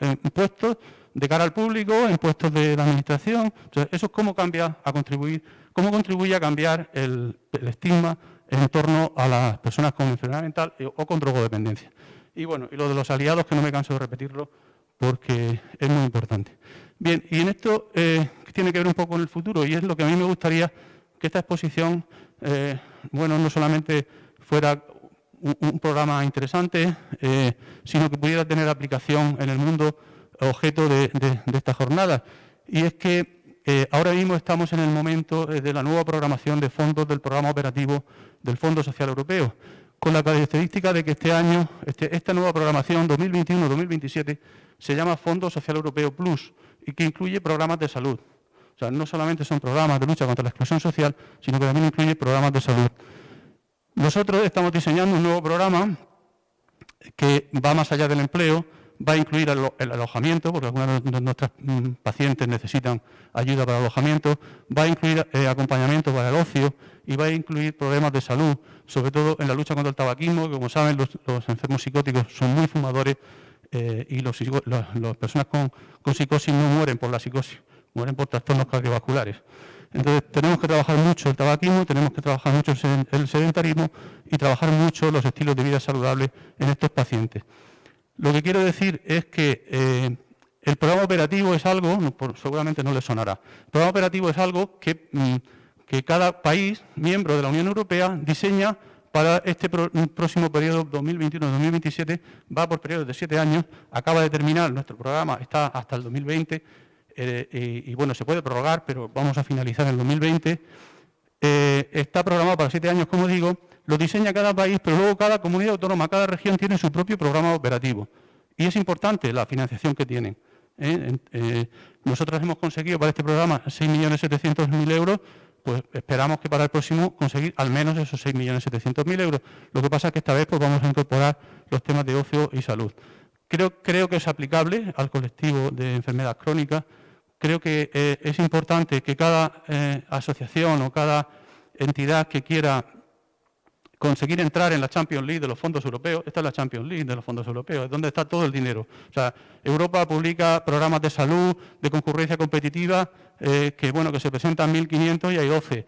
en puestos de cara al público, en puestos de la administración. Entonces, eso es cómo contribuye a cambiar el estigma en torno a las personas con enfermedad mental o con drogodependencia. Y bueno, y lo de los aliados, que no me canso de repetirlo, porque es muy importante. Bien, y en esto tiene que ver un poco con el futuro, y es lo que a mí me gustaría que esta exposición, no solamente fuera un programa interesante, sino que pudiera tener aplicación en el mundo objeto de esta jornada. Y es que ahora mismo estamos en el momento de la nueva programación de fondos del programa operativo del Fondo Social Europeo, con la característica de que este año, esta nueva programación 2021-2027, se llama Fondo Social Europeo Plus y que incluye programas de salud. O sea, no solamente son programas de lucha contra la exclusión social, sino que también incluye programas de salud. Nosotros estamos diseñando un nuevo programa que va más allá del empleo, va a incluir el alojamiento, porque algunas de nuestras pacientes necesitan ayuda para el alojamiento, va a incluir acompañamiento para el ocio y va a incluir problemas de salud, sobre todo en la lucha contra el tabaquismo, que como saben los enfermos psicóticos son muy fumadores y las personas con psicosis no mueren por la psicosis, mueren por trastornos cardiovasculares. Entonces tenemos que trabajar mucho el tabaquismo, tenemos que trabajar mucho el sedentarismo y trabajar mucho los estilos de vida saludables en estos pacientes. Lo que quiero decir es que el programa operativo es algo, seguramente no les sonará, el programa operativo es algo que cada país miembro de la Unión Europea diseña para este próximo periodo 2021-2027, va por periodos de 7 años, acaba de terminar, nuestro programa está hasta el 2020, y bueno, se puede prorrogar, pero vamos a finalizar en el 2020. Está programado para 7 años, como digo, lo diseña cada país, pero luego cada comunidad autónoma, cada región tiene su propio programa operativo. Y es importante la financiación que tienen. Nosotros hemos conseguido para este programa 6.700.000 euros, pues esperamos que para el próximo conseguir al menos esos 6.700.000 euros. Lo que pasa es que esta vez pues vamos a incorporar los temas de ocio y salud. Creo que es aplicable al colectivo de enfermedad crónica. Creo que es importante que cada asociación o cada entidad que quiera conseguir entrar en la Champions League de los fondos europeos, esta es la Champions League de los fondos europeos, es donde está todo el dinero. O sea, Europa publica programas de salud, de concurrencia competitiva, que se presentan 1.500 y hay 12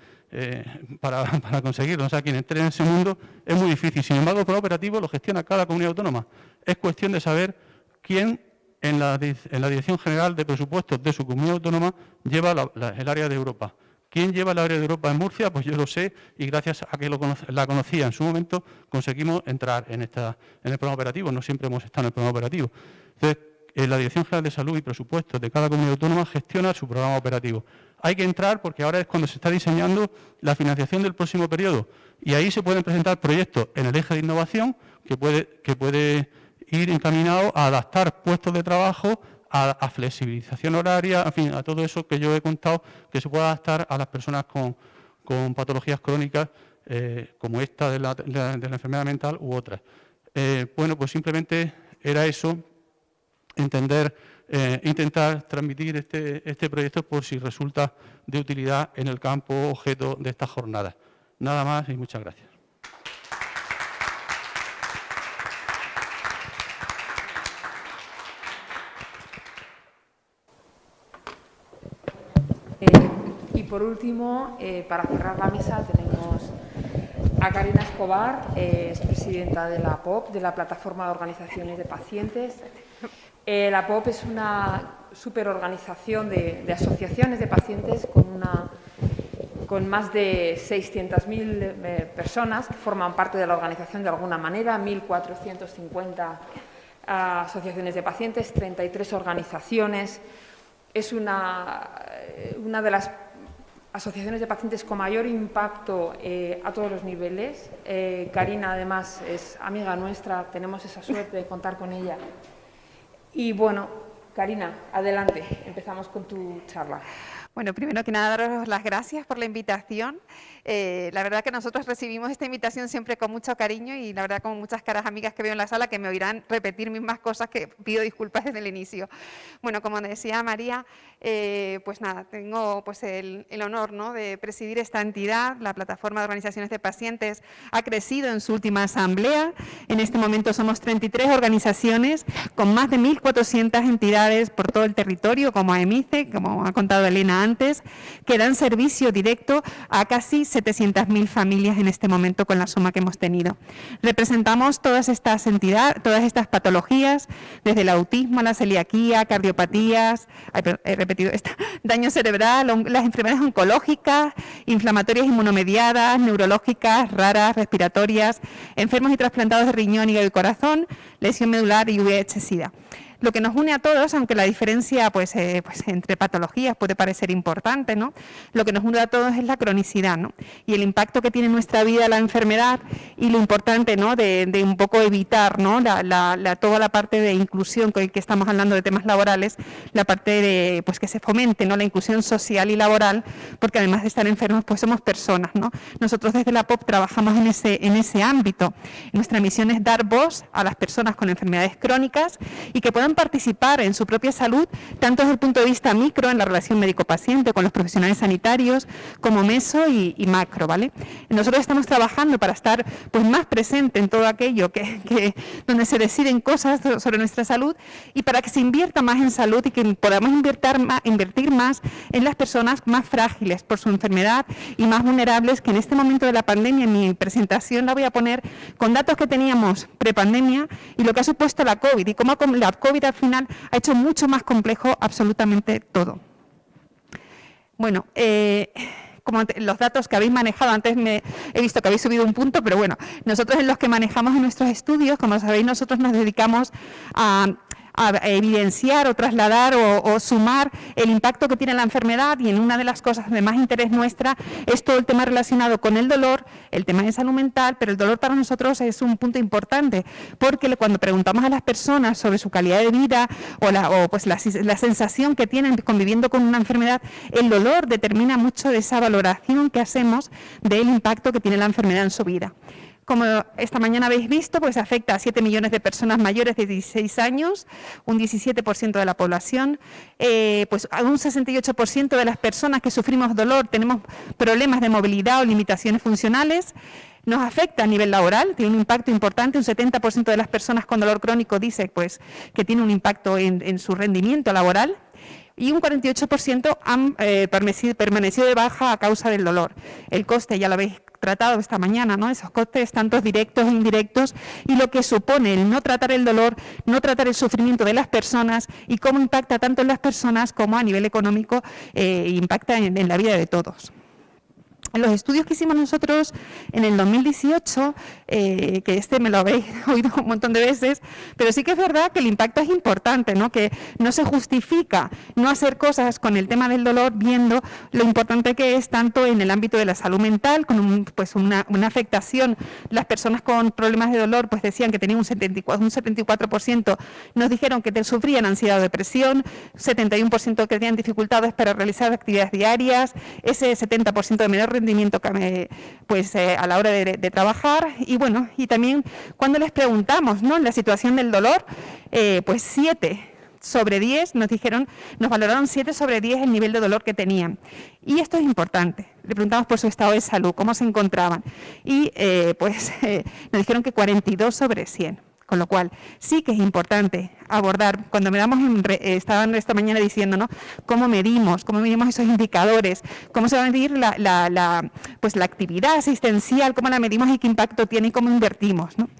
para conseguirlo. O sea, quien entre en ese mundo es muy difícil. Sin embargo, el programa operativo lo gestiona cada comunidad autónoma. Es cuestión de saber quién en la Dirección General de Presupuestos de su comunidad autónoma lleva el área de Europa. ¿Quién lleva el área de Europa en Murcia? Pues yo lo sé y gracias a que la conocía en su momento conseguimos entrar en el programa operativo. No siempre hemos estado en el programa operativo. Entonces, la Dirección General de Salud y Presupuestos de cada comunidad autónoma gestiona su programa operativo. Hay que entrar porque ahora es cuando se está diseñando la financiación del próximo periodo y ahí se pueden presentar proyectos en el eje de innovación que puede ir encaminado a adaptar puestos de trabajo a flexibilización horaria, en fin, a todo eso que yo he contado, que se pueda adaptar a las personas con patologías crónicas como esta de la enfermedad mental u otras. Pues simplemente era eso, intentar transmitir este proyecto por si resulta de utilidad en el campo objeto de esta jornada. Nada más y muchas gracias. Y por último, para cerrar la mesa, tenemos a Karina Escobar, es presidenta de la POP, de la Plataforma de Organizaciones de Pacientes. La POP es una superorganización de asociaciones de pacientes con más de 600.000 personas que forman parte de la organización de alguna manera, 1.450 asociaciones de pacientes, 33 organizaciones. Es una de las asociaciones de pacientes con mayor impacto a todos los niveles. Karina, además, es amiga nuestra, tenemos esa suerte de contar con ella. Y bueno, Karina, adelante, empezamos con tu charla. Bueno, primero que nada, daros las gracias por la invitación. La verdad que nosotros recibimos esta invitación siempre con mucho cariño y la verdad con muchas caras amigas que veo en la sala que me oirán repetir mismas cosas que pido disculpas desde el inicio. Bueno, como decía María, pues nada, tengo pues el honor, ¿no?, de presidir esta entidad. La Plataforma de Organizaciones de Pacientes ha crecido en su última asamblea. En este momento somos 33 organizaciones con más de 1.400 entidades por todo el territorio, como AEMICE, como ha contado Elena mencionaba antes, que dan servicio directo a casi 700.000 familias en este momento con la suma que hemos tenido. Representamos todas estas entidades, todas estas patologías, desde el autismo, la celiaquía, cardiopatías, daño cerebral, las enfermedades oncológicas, inflamatorias inmunomediadas, neurológicas, raras, respiratorias, enfermos y trasplantados de riñón, hígado y corazón, lesión medular y VIH-Sida. Lo que nos une a todos, aunque la diferencia pues entre patologías puede parecer importante, ¿no? Lo que nos une a todos es la cronicidad, ¿no? Y el impacto que tiene en nuestra vida la enfermedad y lo importante, ¿no? de un poco evitar, ¿no? toda la parte de inclusión, que estamos hablando de temas laborales, la parte de pues que se fomente, ¿no? La inclusión social y laboral, porque además de estar enfermos, pues somos personas, ¿no? Nosotros desde la POP trabajamos en ese ámbito. Nuestra misión es dar voz a las personas con enfermedades crónicas y que puedan participar en su propia salud, tanto desde el punto de vista micro, en la relación médico-paciente, con los profesionales sanitarios, como meso y macro, ¿vale? Nosotros estamos trabajando para estar pues más presente en todo aquello donde se deciden cosas sobre nuestra salud y para que se invierta más en salud y que podamos invertir más en las personas más frágiles por su enfermedad y más vulnerables, que en este momento de la pandemia, en mi presentación la voy a poner con datos que teníamos prepandemia y lo que ha supuesto la COVID y cómo la COVID al final ha hecho mucho más complejo absolutamente todo. Bueno, como los datos que habéis manejado, antes he visto que habéis subido un punto, pero bueno, nosotros en los que manejamos en nuestros estudios, como sabéis, nosotros nos dedicamos a evidenciar o trasladar o sumar el impacto que tiene la enfermedad, y en una de las cosas de más interés nuestra es todo el tema relacionado con el dolor, el tema de salud mental, pero el dolor para nosotros es un punto importante, porque cuando preguntamos a las personas sobre su calidad de vida o pues la sensación que tienen conviviendo con una enfermedad, el dolor determina mucho de esa valoración que hacemos del impacto que tiene la enfermedad en su vida. Como esta mañana habéis visto, pues afecta a 7 millones de personas mayores de 16 años, un 17% de la población, pues a un 68% de las personas que sufrimos dolor tenemos problemas de movilidad o limitaciones funcionales. Nos afecta a nivel laboral, tiene un impacto importante, un 70% de las personas con dolor crónico dice pues, que tiene un impacto en su rendimiento laboral. Y un 48% han permanecido de baja a causa del dolor. El coste ya lo habéis tratado esta mañana, ¿no? Esos costes tanto directos e indirectos y lo que supone el no tratar el dolor, no tratar el sufrimiento de las personas y cómo impacta tanto en las personas como a nivel económico impacta en la vida de todos. En los estudios que hicimos nosotros en el 2018, que me lo habéis oído un montón de veces, pero sí que es verdad que el impacto es importante, ¿no? Que no se justifica no hacer cosas con el tema del dolor viendo lo importante que es tanto en el ámbito de la salud mental, con una afectación. Las personas con problemas de dolor pues decían que tenían un 74%, nos dijeron que sufrían ansiedad o depresión, 71% que tenían dificultades para realizar actividades diarias, ese 70% de menor rendimiento a la hora de trabajar. Y bueno, y también cuando les preguntamos, ¿no?, en la situación del dolor, pues 7 sobre 10 nos valoraron 7 sobre 10 el nivel de dolor que tenían. Y esto es importante. Le preguntamos por su estado de salud, cómo se encontraban. Y nos dijeron que 42 sobre 100. Con lo cual, sí que es importante abordar, cuando estaban esta mañana diciendo, ¿no?, cómo medimos esos indicadores, cómo se va a medir la actividad asistencial, cómo la medimos y qué impacto tiene y cómo invertimos, ¿no?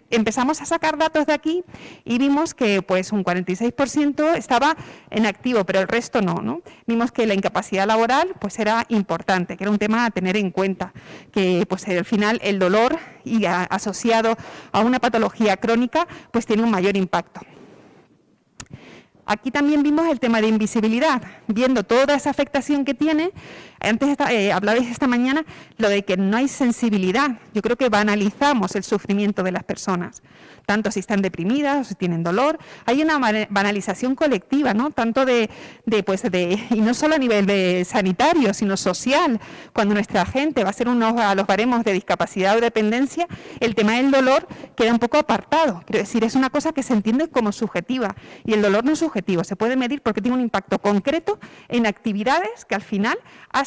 Empezamos a sacar datos de aquí y vimos que pues un 46% estaba en activo, pero el resto no. Vimos que la incapacidad laboral pues era importante, que era un tema a tener en cuenta, que pues al final el dolor y asociado a una patología crónica pues tiene un mayor impacto. Aquí también vimos el tema de invisibilidad, viendo toda esa afectación que tiene. Antes hablabais esta mañana lo de que no hay sensibilidad. Yo creo que banalizamos el sufrimiento de las personas, tanto si están deprimidas o si tienen dolor. Hay una banalización colectiva, ¿no? Tanto y no solo a nivel sanitario, sino social. Cuando nuestra gente va a hacer a los baremos de discapacidad o dependencia, el tema del dolor queda un poco apartado. Quiero decir, es una cosa que se entiende como subjetiva y el dolor no es subjetivo, se puede medir porque tiene un impacto concreto en actividades que al final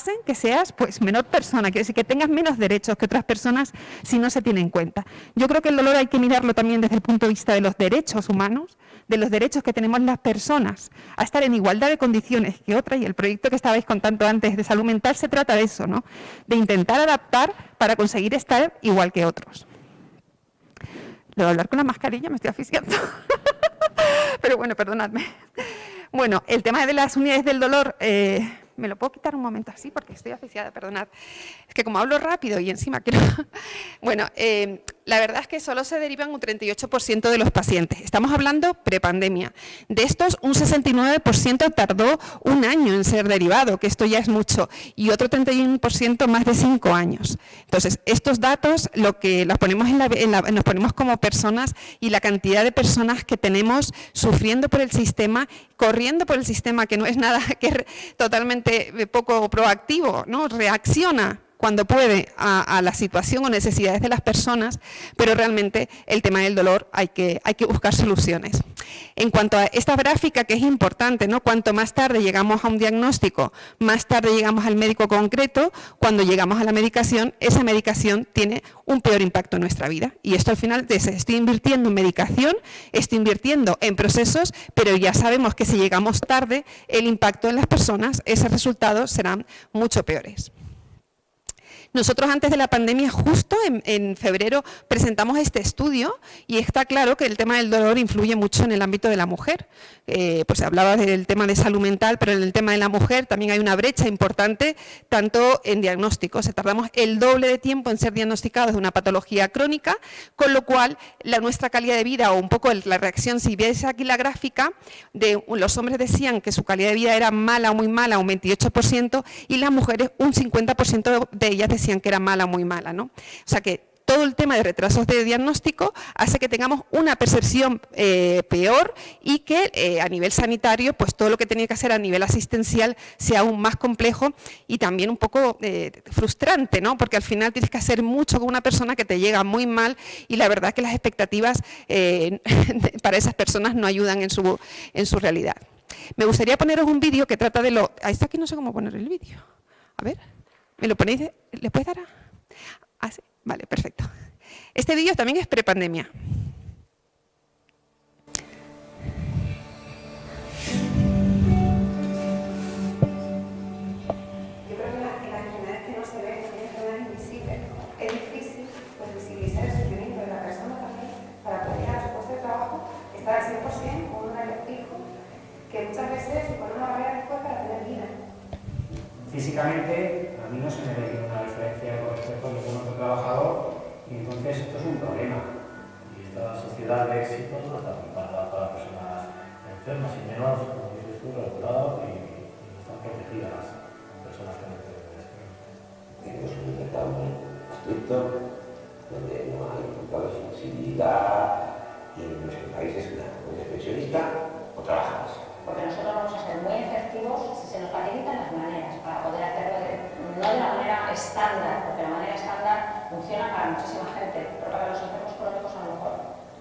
hacen que seas pues menor persona, quiere decir que tengas menos derechos que otras personas si no se tiene en cuenta. Yo creo que el dolor hay que mirarlo también desde el punto de vista de los derechos humanos, de los derechos que tenemos las personas a estar en igualdad de condiciones que otras, y el proyecto que estabais contando antes de salud mental se trata de eso, ¿no? De intentar adaptar para conseguir estar igual que otros. Lo de hablar con la mascarilla me estoy asfixiando. Pero bueno, perdonadme. Bueno, el tema de las unidades del dolor, ¿me lo puedo quitar un momento así? Porque estoy asfixiada, perdonad. Es que como hablo rápido y encima quiero... Bueno, la verdad es que solo se derivan un 38% de los pacientes. Estamos hablando prepandemia. De estos, un 69% tardó un año en ser derivado, que esto ya es mucho, y otro 31% más de 5 años. Entonces, estos datos lo que los ponemos nos ponemos como personas, y la cantidad de personas que tenemos sufriendo por el sistema, corriendo por el sistema, que no es nada, que es totalmente poco proactivo, ¿no? Reacciona cuando puede a la situación o necesidades de las personas, pero realmente el tema del dolor hay que buscar soluciones. En cuanto a esta gráfica, que es importante, ¿no? Cuanto más tarde llegamos a un diagnóstico, más tarde llegamos al médico concreto, cuando llegamos a la medicación, esa medicación tiene un peor impacto en nuestra vida. Y esto al final estoy invirtiendo en medicación, estoy invirtiendo en procesos, pero ya sabemos que si llegamos tarde, el impacto en las personas, esos resultados serán mucho peores. Nosotros antes de la pandemia, justo en febrero, presentamos este estudio y está claro que el tema del dolor influye mucho en el ámbito de la mujer. Pues se hablaba del tema de salud mental, pero en el tema de la mujer también hay una brecha importante, tanto en diagnóstico. Tardamos el doble de tiempo en ser diagnosticados de una patología crónica, con lo cual nuestra calidad de vida, o un poco la reacción, si ves aquí la gráfica, los hombres decían que su calidad de vida era mala o muy mala, un 28%, y las mujeres un 50% de ellas decían que era mala o muy mala, ¿no? O sea que todo el tema de retrasos de diagnóstico hace que tengamos una percepción peor, y que a nivel sanitario, pues todo lo que tenía que hacer a nivel asistencial sea aún más complejo y también un poco frustrante, ¿no? Porque al final tienes que hacer mucho con una persona que te llega muy mal, y la verdad es que las expectativas para esas personas no ayudan en su realidad. Me gustaría poneros un vídeo que trata de lo... Ahí está, aquí no sé cómo poner el vídeo. A ver, ¿me lo ponéis? ¿Le puedes dar a...? Ah, sí. Vale, perfecto. Este vídeo también es prepandemia. Yo creo que la enfermedad que no se ve es una enfermedad invisible. Es difícil pues, visibilizar el sufrimiento de la persona también para poder ir a su puesto de trabajo, estar al 100% con un horario fijo, que muchas veces supone una barrera después para tener vida. Físicamente, a mí no se me ve ninguna diferencia con respecto a ningún otro trabajador, y entonces esto es un problema. Y esta sociedad de éxito no está preparada para personas enfermas, y menos, como dices tú, regulado, y no están protegidas personas que no tienen estrés. Tenemos un mercado muy estricto, donde no hay total flexibilidad, y en nuestro país es una pensionista o trabajas. Porque nosotros vamos a ser muy efectivos si se nos facilitan las maneras para poder hacerlo, no de la manera estándar, porque la manera estándar funciona para muchísima gente, pero para los enfermos crónicos a lo mejor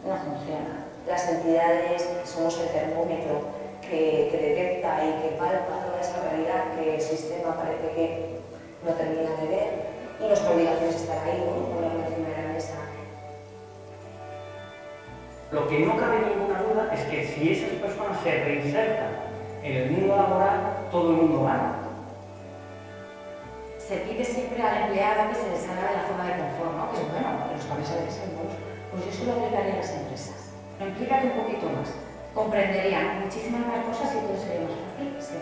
no funciona. Las entidades somos el termómetro que detecta y que palpa toda esa realidad que el sistema parece que no termina de ver, y nuestra obligación es estar ahí, ¿no? Con la encima de la mesa. Lo que no cabe ninguna duda es que si esas personas se reinsertan en el mundo laboral, todo el mundo gana. Se pide siempre al empleado que se salga de la zona de confort, ¿no? Que es bueno, que los papeles a veces son buenos. Pues yo eso lo aplicaría en las empresas. Implícate un poquito más. Comprenderían muchísimas más cosas y todo sería más fácil.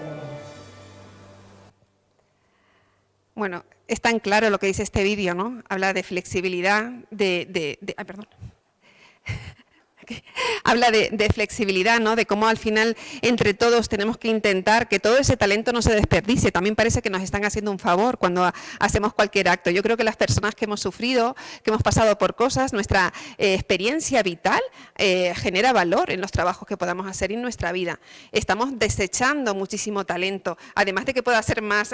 Bueno, es tan claro lo que dice este vídeo, ¿no? Habla de flexibilidad, ay, perdón. Habla de flexibilidad, ¿no? De cómo al final entre todos tenemos que intentar que todo ese talento no se desperdicie. También parece que nos están haciendo un favor cuando hacemos cualquier acto. Yo creo que las personas que hemos sufrido, que hemos pasado por cosas, nuestra experiencia vital genera valor en los trabajos que podamos hacer en nuestra vida. Estamos desechando muchísimo talento, además de que pueda ser más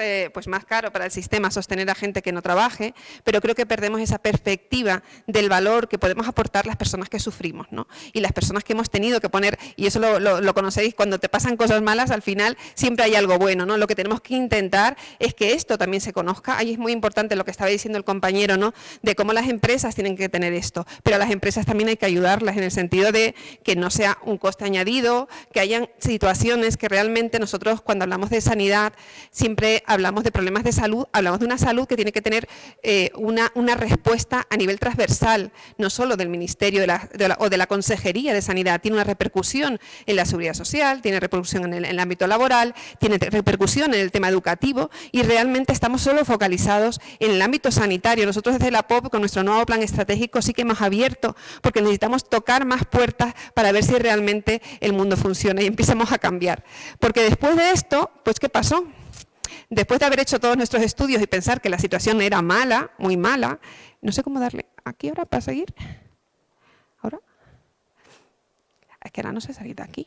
caro para el sistema sostener a gente que no trabaje, pero creo que perdemos esa perspectiva del valor que podemos aportar las personas que sufrimos, ¿no? Y las personas que hemos tenido que poner, y eso lo conocéis, cuando te pasan cosas malas, al final siempre hay algo bueno, ¿no? Lo que tenemos que intentar es que esto también se conozca. Ahí es muy importante lo que estaba diciendo el compañero, ¿no? De cómo las empresas tienen que tener esto, pero a las empresas también hay que ayudarlas en el sentido de que no sea un coste añadido, que hayan situaciones que realmente nosotros cuando hablamos de sanidad siempre hablamos de problemas de salud, hablamos de una salud que tiene que tener una respuesta a nivel transversal, no solo del Ministerio o de la Consejería de Sanidad, tiene una repercusión en la seguridad social, tiene repercusión en el ámbito laboral, tiene repercusión en el tema educativo y realmente estamos solo focalizados en el ámbito sanitario. Nosotros desde la POP con nuestro nuevo plan estratégico sí que hemos abierto porque necesitamos tocar más puertas para ver si realmente el mundo funciona y empezamos a cambiar. Porque después de esto, pues ¿qué pasó? Después de haber hecho todos nuestros estudios y pensar que la situación era mala, muy mala, no sé cómo darle aquí ahora para seguir. ¿Ahora? Es que ahora no sé salir de aquí.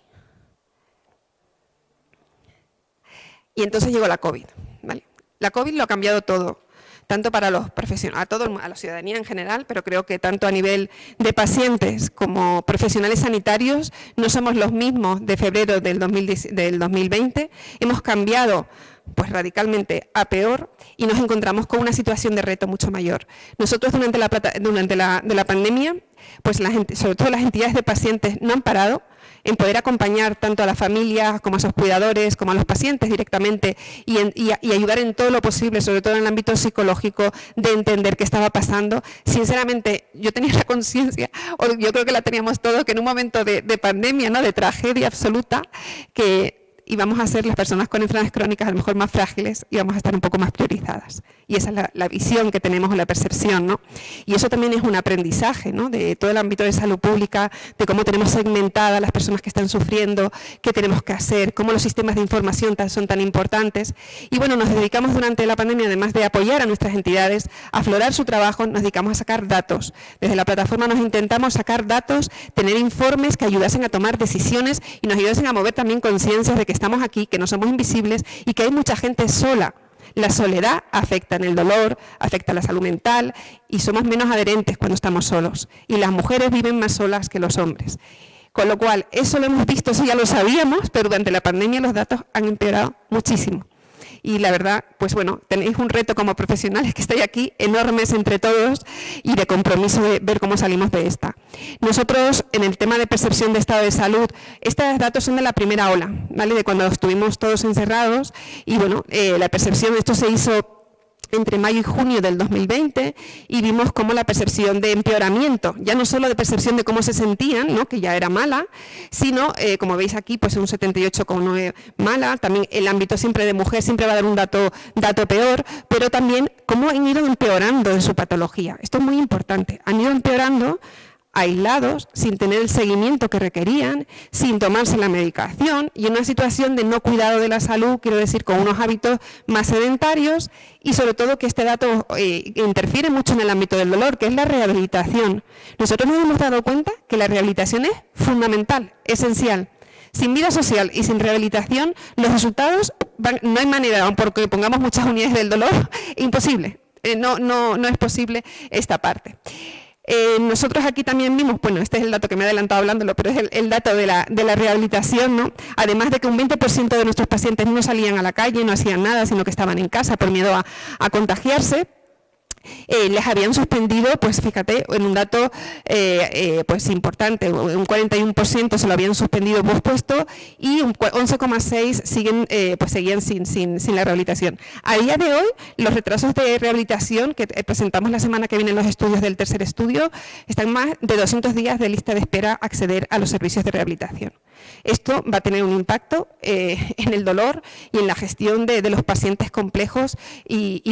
Y entonces llegó la COVID, ¿vale? La COVID lo ha cambiado todo, tanto para los profesionales, a la ciudadanía en general, pero creo que tanto a nivel de pacientes como profesionales sanitarios no somos los mismos de febrero del 2020. Hemos cambiado pues radicalmente a peor y nos encontramos con una situación de reto mucho mayor. Nosotros durante la pandemia, pues sobre todo las entidades de pacientes no han parado en poder acompañar tanto a las familias como a sus cuidadores, como a los pacientes directamente y ayudar en todo lo posible, sobre todo en el ámbito psicológico, de entender qué estaba pasando. Sinceramente, yo tenía la conciencia, o yo creo que la teníamos todos, que en un momento de pandemia, ¿no?, de tragedia absoluta, que íbamos a ser las personas con enfermedades crónicas a lo mejor más frágiles y vamos a estar un poco más priorizadas. Y esa es la visión que tenemos, la percepción, ¿no? Y eso también es un aprendizaje, ¿no?, de todo el ámbito de salud pública, de cómo tenemos segmentadas las personas que están sufriendo, qué tenemos que hacer, cómo los sistemas de información son tan importantes. Y bueno, nos dedicamos durante la pandemia, además de apoyar a nuestras entidades, a aflorar su trabajo, nos dedicamos a sacar datos. Desde la plataforma nos intentamos sacar datos, tener informes que ayudasen a tomar decisiones y nos ayudasen a mover también conciencias de que estamos aquí, que no somos invisibles y que hay mucha gente sola. La soledad afecta en el dolor, afecta a la salud mental y somos menos adherentes cuando estamos solos. Y las mujeres viven más solas que los hombres. Con lo cual, eso lo hemos visto, eso ya lo sabíamos, pero durante la pandemia los datos han empeorado muchísimo. Y la verdad, pues bueno, tenéis un reto como profesionales que estáis aquí, enormes entre todos y de compromiso de ver cómo salimos de esta. Nosotros, en el tema de percepción de estado de salud, estos datos son de la primera ola, ¿vale?, de cuando estuvimos todos encerrados y bueno, la percepción, esto se hizo entre mayo y junio del 2020 y vimos cómo la percepción de empeoramiento, ya no solo de percepción de cómo se sentían, ¿no?, que ya era mala, sino, como veis aquí, pues un 78,9 mala, también el ámbito siempre de mujer siempre va a dar un dato peor, pero también cómo han ido empeorando en su patología. Esto es muy importante, han ido empeorando aislados, sin tener el seguimiento que requerían, sin tomarse la medicación y en una situación de no cuidado de la salud, quiero decir, con unos hábitos más sedentarios y sobre todo que este dato interfiere mucho en el ámbito del dolor, que es la rehabilitación. Nosotros nos hemos dado cuenta que la rehabilitación es fundamental, esencial. Sin vida social y sin rehabilitación, los resultados no hay manera, porque pongamos muchas unidades del dolor, imposible. No es posible esta parte. Nosotros aquí también vimos, bueno, este es el dato que me he adelantado hablándolo, pero es el dato de la rehabilitación, ¿no? Además de que un 20% de nuestros pacientes no salían a la calle, no hacían nada, sino que estaban en casa por miedo a contagiarse. Les habían suspendido, pues fíjate, en un dato pues importante, un 41% se lo habían suspendido pospuesto y un 11,6% seguían sin la rehabilitación. A día de hoy, los retrasos de rehabilitación que presentamos la semana que viene en los estudios del tercer estudio, están más de 200 días de lista de espera a acceder a los servicios de rehabilitación. Esto va a tener un impacto en el dolor y en la gestión de los pacientes complejos y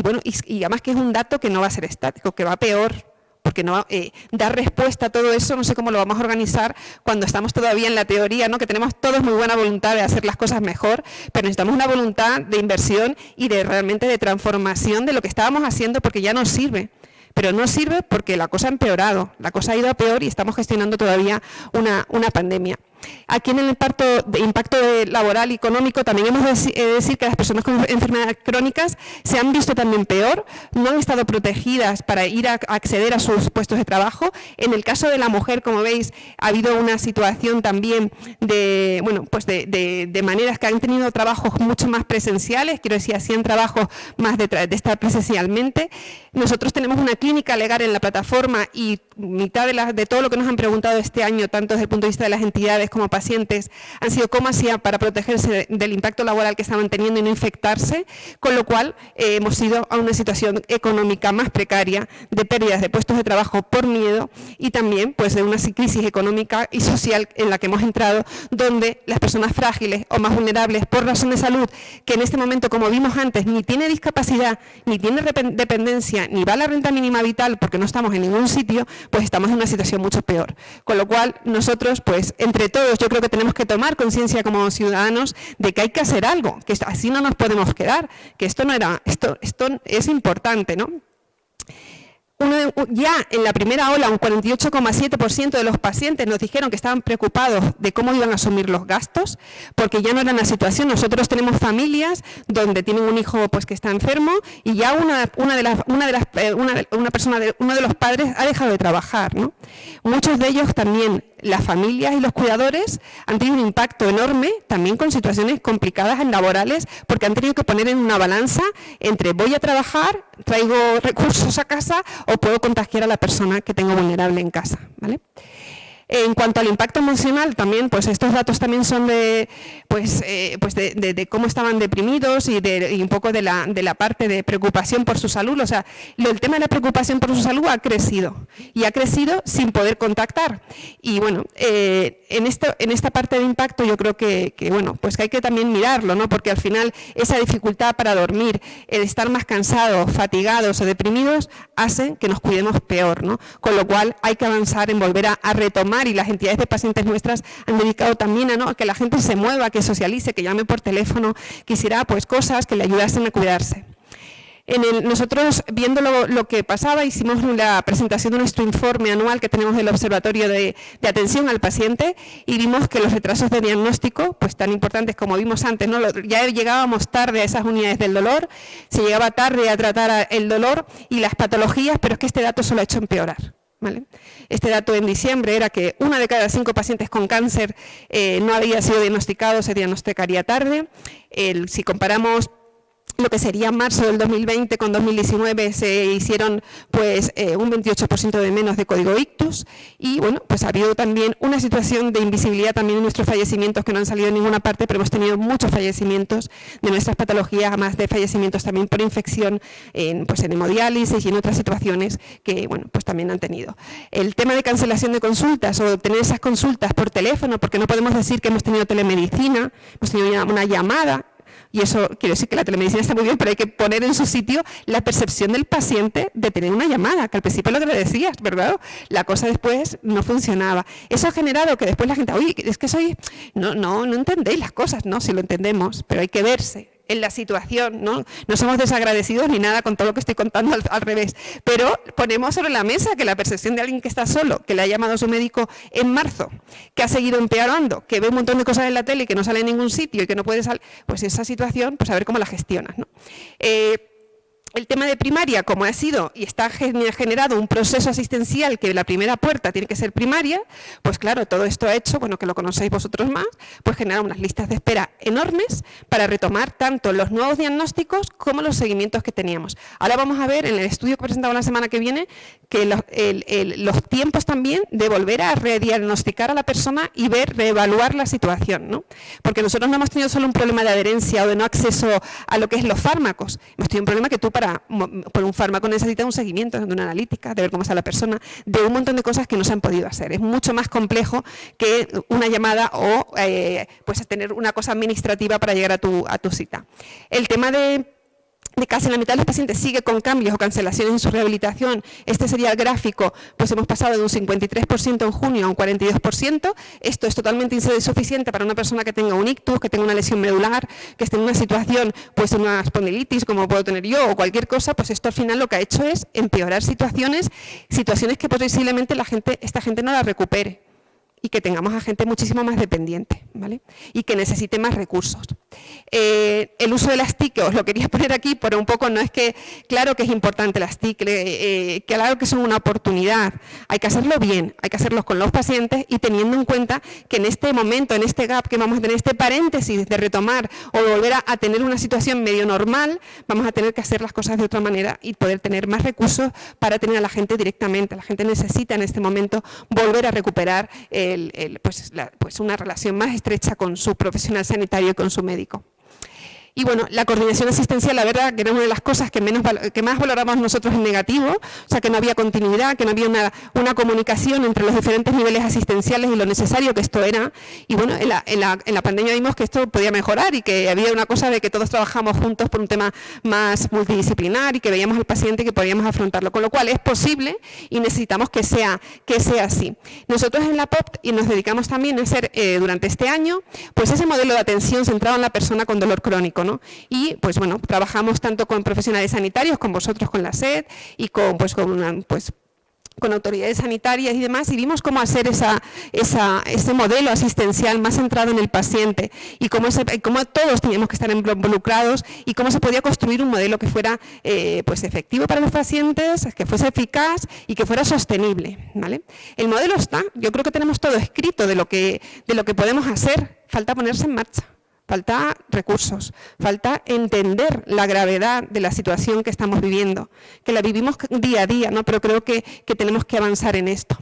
además que es un dato que no va a ser estático, que va peor, porque no dar respuesta a todo eso, no sé cómo lo vamos a organizar cuando estamos todavía en la teoría, ¿no?, que tenemos todos muy buena voluntad de hacer las cosas mejor, pero necesitamos una voluntad de inversión y realmente de transformación de lo que estábamos haciendo porque ya no sirve. Pero no sirve porque la cosa ha empeorado, la cosa ha ido a peor y estamos gestionando todavía una pandemia. Aquí en el impacto laboral y económico también hemos de decir que las personas con enfermedades crónicas se han visto también peor, no han estado protegidas para ir a acceder a sus puestos de trabajo. En el caso de la mujer, como veis, ha habido una situación también de, bueno, pues de maneras que han tenido trabajos mucho más presenciales, quiero decir, hacían trabajos más de estar presencialmente. Nosotros tenemos una clínica legal en la plataforma y mitad de todo lo que nos han preguntado este año, tanto desde el punto de vista de las entidades como pacientes, han sido cómo hacían para protegerse del impacto laboral que estaban teniendo y no infectarse, con lo cual hemos ido a una situación económica más precaria, de pérdidas de puestos de trabajo por miedo y también pues de una crisis económica y social en la que hemos entrado, donde las personas frágiles o más vulnerables por razón de salud, que en este momento, como vimos antes, ni tiene discapacidad, ni tiene dependencia, ni va a la renta mínima vital porque no estamos en ningún sitio, pues estamos en una situación mucho peor. Con lo cual, nosotros, pues entre todos, yo creo que tenemos que tomar conciencia como ciudadanos de que hay que hacer algo, que así no nos podemos quedar, que esto es importante, ¿no? Ya en la primera ola, un 48,7% de los pacientes nos dijeron que estaban preocupados de cómo iban a asumir los gastos, porque ya no era una situación. Nosotros tenemos familias donde tienen un hijo pues que está enfermo y ya uno de los padres ha dejado de trabajar, ¿no? Muchos de ellos también, las familias y los cuidadores han tenido un impacto enorme, también con situaciones complicadas en laborales, porque han tenido que poner en una balanza entre voy a trabajar, traigo recursos a casa o puedo contagiar a la persona que tengo vulnerable en casa, ¿vale? En cuanto al impacto emocional, también, pues estos datos también son de cómo estaban deprimidos y un poco de la parte de preocupación por su salud. O sea, el tema de la preocupación por su salud ha crecido y ha crecido sin poder contactar. Y bueno, en esta parte de impacto yo creo que bueno, pues que hay que también mirarlo, ¿no? Porque al final esa dificultad para dormir, el estar más cansados, fatigados o deprimidos, hacen que nos cuidemos peor, ¿no? Con lo cual hay que avanzar en volver a retomar, y las entidades de pacientes nuestras han dedicado también a que la gente se mueva, que socialice, que llame por teléfono, que hiciera pues cosas que le ayudasen a cuidarse. Nosotros, viendo lo que pasaba, hicimos la presentación de nuestro informe anual que tenemos del Observatorio de Atención al Paciente y vimos que los retrasos de diagnóstico, pues tan importantes como vimos antes, ¿no? Ya llegábamos tarde a esas unidades del dolor, se llegaba tarde a tratar el dolor y las patologías, pero es que este dato solo ha hecho empeorar, ¿vale? Este dato en diciembre era que 1 de cada 5 pacientes con cáncer no había sido diagnosticado, se diagnosticaría tarde. Si comparamos lo que sería marzo del 2020 con 2019, se hicieron pues un 28% de menos de código ictus y bueno, pues ha habido también una situación de invisibilidad también en nuestros fallecimientos que no han salido en ninguna parte, pero hemos tenido muchos fallecimientos de nuestras patologías, además de fallecimientos también por infección en hemodiálisis y en otras situaciones que bueno, pues también han tenido. El tema de cancelación de consultas o tener esas consultas por teléfono, porque no podemos decir que hemos tenido telemedicina, hemos tenido una llamada. Y eso quiere decir que la telemedicina está muy bien, pero hay que poner en su sitio la percepción del paciente de tener una llamada, que al principio es lo que le decías, ¿verdad? La cosa después no funcionaba. Eso ha generado que después la gente, oye, es que no entendéis las cosas, no, si lo entendemos, pero hay que verse en la situación, ¿no? No somos desagradecidos ni nada con todo lo que estoy contando al revés, pero ponemos sobre la mesa que la percepción de alguien que está solo, que le ha llamado a su médico en marzo, que ha seguido empeorando, que ve un montón de cosas en la tele y que no sale en ningún sitio y que no puede salir, pues esa situación, pues a ver cómo la gestionas, ¿no? El tema de primaria, como ha sido y está generado un proceso asistencial que la primera puerta tiene que ser primaria, pues claro, todo esto ha hecho, bueno, que lo conocéis vosotros más, pues generar unas listas de espera enormes para retomar tanto los nuevos diagnósticos como los seguimientos que teníamos. Ahora vamos a ver en el estudio que presentamos la semana que viene que los tiempos también de volver a rediagnosticar a la persona y reevaluar la situación, ¿no? Porque nosotros no hemos tenido solo un problema de adherencia o de no acceso a lo que es los fármacos, hemos tenido un problema que tú por un fármaco necesitas un seguimiento de una analítica, de ver cómo está la persona, de un montón de cosas que no se han podido hacer. Es mucho más complejo que una llamada o pues tener una cosa administrativa para llegar a tu cita. El tema de casi la mitad de los pacientes sigue con cambios o cancelaciones en su rehabilitación. Este sería el gráfico, pues hemos pasado de un 53% en junio a un 42%. Esto es totalmente insuficiente para una persona que tenga un ictus, que tenga una lesión medular, que esté en una situación, pues una espondilitis como puedo tener yo o cualquier cosa, pues esto al final lo que ha hecho es empeorar situaciones que posiblemente esta gente no la recupere. y que tengamos a gente muchísimo más dependiente, ¿vale? Y que necesite más recursos. El uso de las TIC, que os lo quería poner aquí, pero un poco no es que, claro que es importante las TIC, claro que son una oportunidad, hay que hacerlo bien, hay que hacerlo con los pacientes y teniendo en cuenta que en este momento, en este gap que vamos a tener, este paréntesis de retomar o de volver a tener una situación medio normal, vamos a tener que hacer las cosas de otra manera y poder tener más recursos para tener a la gente directamente. La gente necesita en este momento volver a recuperar pues una relación más estrecha con su profesional sanitario y con su médico. Y bueno, la coordinación asistencial, la verdad, que era una de las cosas que más valoramos nosotros en negativo, o sea, que no había continuidad, que no había una comunicación entre los diferentes niveles asistenciales y lo necesario que esto era. Y bueno, en la pandemia vimos que esto podía mejorar y que había una cosa de que todos trabajamos juntos por un tema más multidisciplinar y que veíamos al paciente y que podíamos afrontarlo. Con lo cual es posible y necesitamos que sea así. Nosotros en la POP y nos dedicamos también a hacer durante este año, pues ese modelo de atención centrado en la persona con dolor crónico, ¿no? Y pues bueno, trabajamos tanto con profesionales sanitarios, con vosotros, con la SED y con autoridades sanitarias y demás, y vimos cómo hacer ese modelo asistencial más centrado en el paciente y cómo todos teníamos que estar involucrados y cómo se podía construir un modelo que fuera pues efectivo para los pacientes, que fuese eficaz y que fuera sostenible, ¿vale? El modelo está, yo creo que tenemos todo escrito de lo que podemos hacer, falta ponerse en marcha. Falta recursos, falta entender la gravedad de la situación que estamos viviendo, que la vivimos día a día, ¿no? Pero creo que tenemos que avanzar en esto.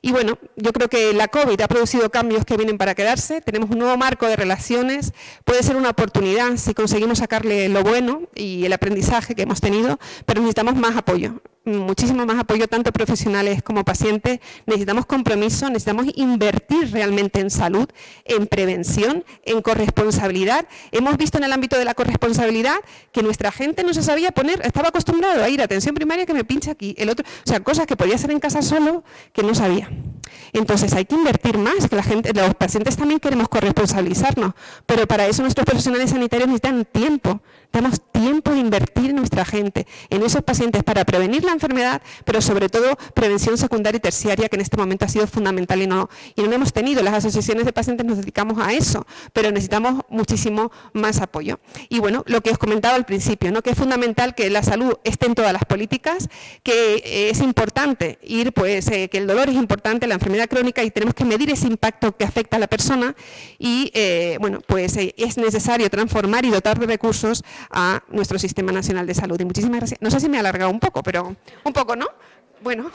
Y bueno, yo creo que la COVID ha producido cambios que vienen para quedarse, tenemos un nuevo marco de relaciones, puede ser una oportunidad si conseguimos sacarle lo bueno y el aprendizaje que hemos tenido, pero necesitamos más apoyo, muchísimo más apoyo, tanto profesionales como pacientes, necesitamos compromiso, necesitamos invertir realmente en salud, en prevención, en corresponsabilidad. Hemos visto en el ámbito de la corresponsabilidad que nuestra gente no se sabía poner, estaba acostumbrado a ir a atención primaria que me pincha aquí, el otro, o sea, cosas que podía hacer en casa solo que no sabía. Entonces hay que invertir más, que los pacientes también queremos corresponsabilizarnos, pero para eso nuestros profesionales sanitarios necesitan tiempo. Damos tiempo de invertir en nuestra gente, en esos pacientes para prevenir la enfermedad, pero sobre todo prevención secundaria y terciaria, que en este momento ha sido fundamental y no hemos tenido. Las asociaciones de pacientes nos dedicamos a eso, pero necesitamos muchísimo más apoyo. Y bueno, lo que os comentaba al principio, ¿no? Que es fundamental que la salud esté en todas las políticas, que es importante que el dolor es importante, la enfermedad crónica, y tenemos que medir ese impacto que afecta a la persona y es necesario transformar y dotar de recursos a nuestro Sistema Nacional de Salud. Y muchísimas gracias. No sé si me he alargado un poco, pero un poco, ¿no? Bueno.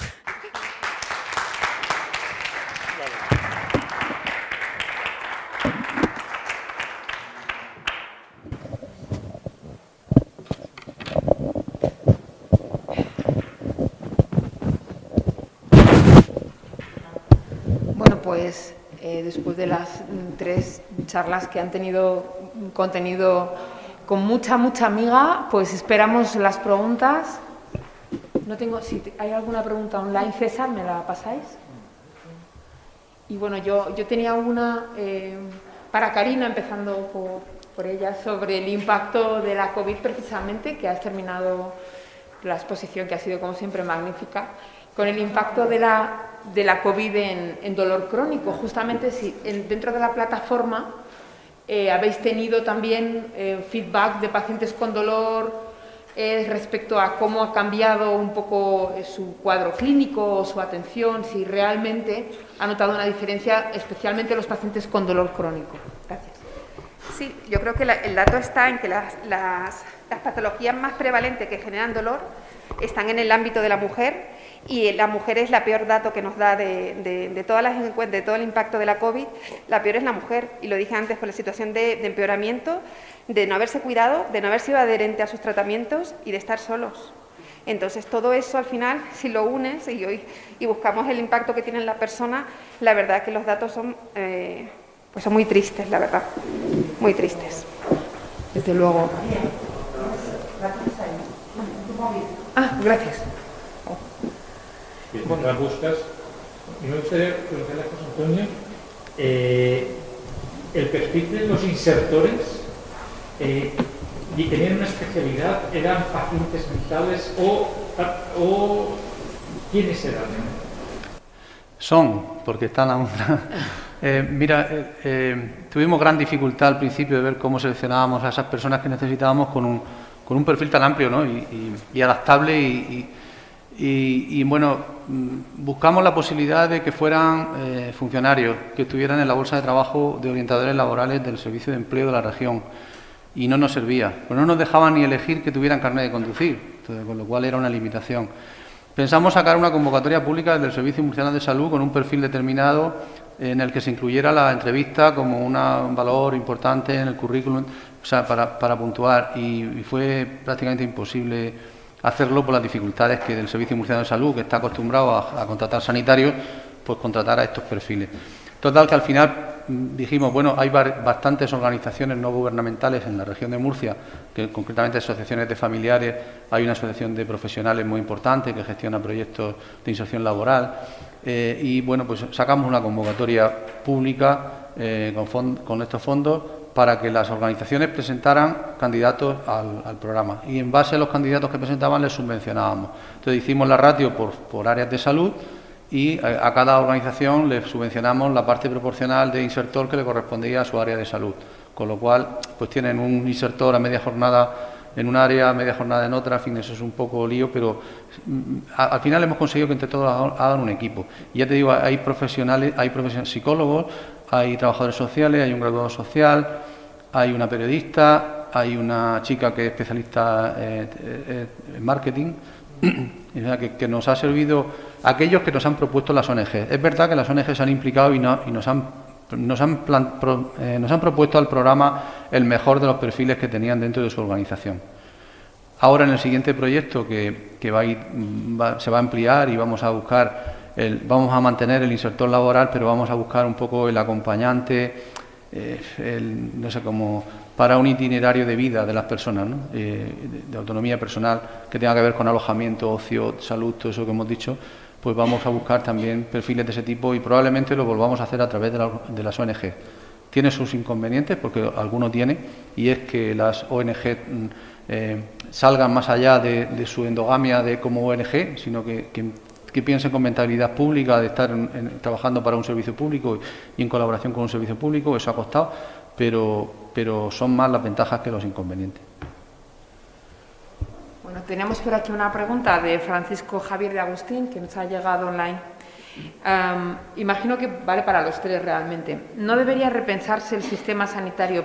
Bueno, pues después de las 3 charlas que han tenido un contenido con mucha amiga, pues esperamos las preguntas. No tengo, si hay alguna pregunta online, César, ¿me la pasáis? Y bueno, yo tenía una para Karina, empezando por ella, sobre el impacto de la COVID precisamente, que has terminado la exposición, que ha sido como siempre magnífica, con el impacto de la COVID en dolor crónico. Justamente si dentro de la plataforma habéis tenido también feedback de pacientes con dolor respecto a cómo ha cambiado un poco su cuadro clínico o su atención, si realmente ha notado una diferencia, especialmente los pacientes con dolor crónico. Gracias. Sí, yo creo que el dato está en que las patologías más prevalentes que generan dolor están en el ámbito de la mujer, y la mujer es la peor dato que nos da de todas las encuestas, de todo el impacto de la COVID, la peor es la mujer, y lo dije antes por la situación de empeoramiento, de no haberse cuidado, de no haber sido adherente a sus tratamientos y de estar solos. Entonces todo eso al final, si lo unes y buscamos el impacto que tiene en la persona, la verdad que los datos son muy tristes, la verdad, muy tristes. Desde luego. Gracias. Mientras buscas, me gustaría preguntarle a José Antonio, el perfil de los insertores y tenían una especialidad, ¿eran pacientes mentales o quiénes eran? porque están aún. Mira, tuvimos gran dificultad al principio de ver cómo seleccionábamos a esas personas que necesitábamos con un perfil tan amplio, ¿no? y adaptable y bueno, buscamos la posibilidad de que fueran funcionarios que estuvieran en la bolsa de trabajo de orientadores laborales del Servicio de Empleo de la región y no nos servía, pues no nos dejaban ni elegir que tuvieran carnet de conducir, entonces, con lo cual era una limitación. Pensamos sacar una convocatoria pública del Servicio Murciano de Salud con un perfil determinado en el que se incluyera la entrevista como un valor importante en el currículum, o sea, para puntuar, y fue prácticamente imposible hacerlo por las dificultades que del Servicio Murciano de Salud, que está acostumbrado a contratar sanitarios, pues contratar a estos perfiles. Total, que al final dijimos, bueno, hay bastantes organizaciones no gubernamentales en la región de Murcia, que concretamente asociaciones de familiares, hay una asociación de profesionales muy importante que gestiona proyectos de inserción laboral, y bueno, pues sacamos una convocatoria pública con estos fondos para que las organizaciones presentaran candidatos al programa, y en base a los candidatos que presentaban les subvencionábamos. Entonces hicimos la ratio por áreas de salud y a cada organización le subvencionamos la parte proporcional de insertor que le correspondía a su área de salud, con lo cual pues tienen un insertor a media jornada en un área, media jornada en otra, en fin, eso es un poco lío, pero al final hemos conseguido que entre todos hagan un equipo. Y ya te digo, hay profesionales, psicólogos, hay trabajadores sociales, hay un graduado social, hay una periodista, hay una chica que es especialista en marketing, que nos ha servido aquellos que nos han propuesto las ONG. Es verdad que las ONG se han implicado y nos han propuesto al programa el mejor de los perfiles que tenían dentro de su organización. Ahora, en el siguiente proyecto que se va a ampliar y vamos a mantener el insertor laboral, pero vamos a buscar un poco el acompañante, no sé cómo, para un itinerario de vida de las personas, ¿no? De autonomía personal, que tenga que ver con alojamiento, ocio, salud, todo eso que hemos dicho, pues vamos a buscar también perfiles de ese tipo y probablemente lo volvamos a hacer a través de las ONG. Tiene sus inconvenientes, porque alguno tiene, y es que las ONG salgan más allá de su endogamia de como ONG, sino que piensen con mentalidad pública, de estar trabajando para un servicio público y en colaboración con un servicio público. Eso ha costado, pero son más las ventajas que los inconvenientes. Bueno, tenemos por aquí una pregunta de Francisco Javier de Agustín, que nos ha llegado online. Imagino que vale para los tres realmente. ¿No debería repensarse el sistema sanitario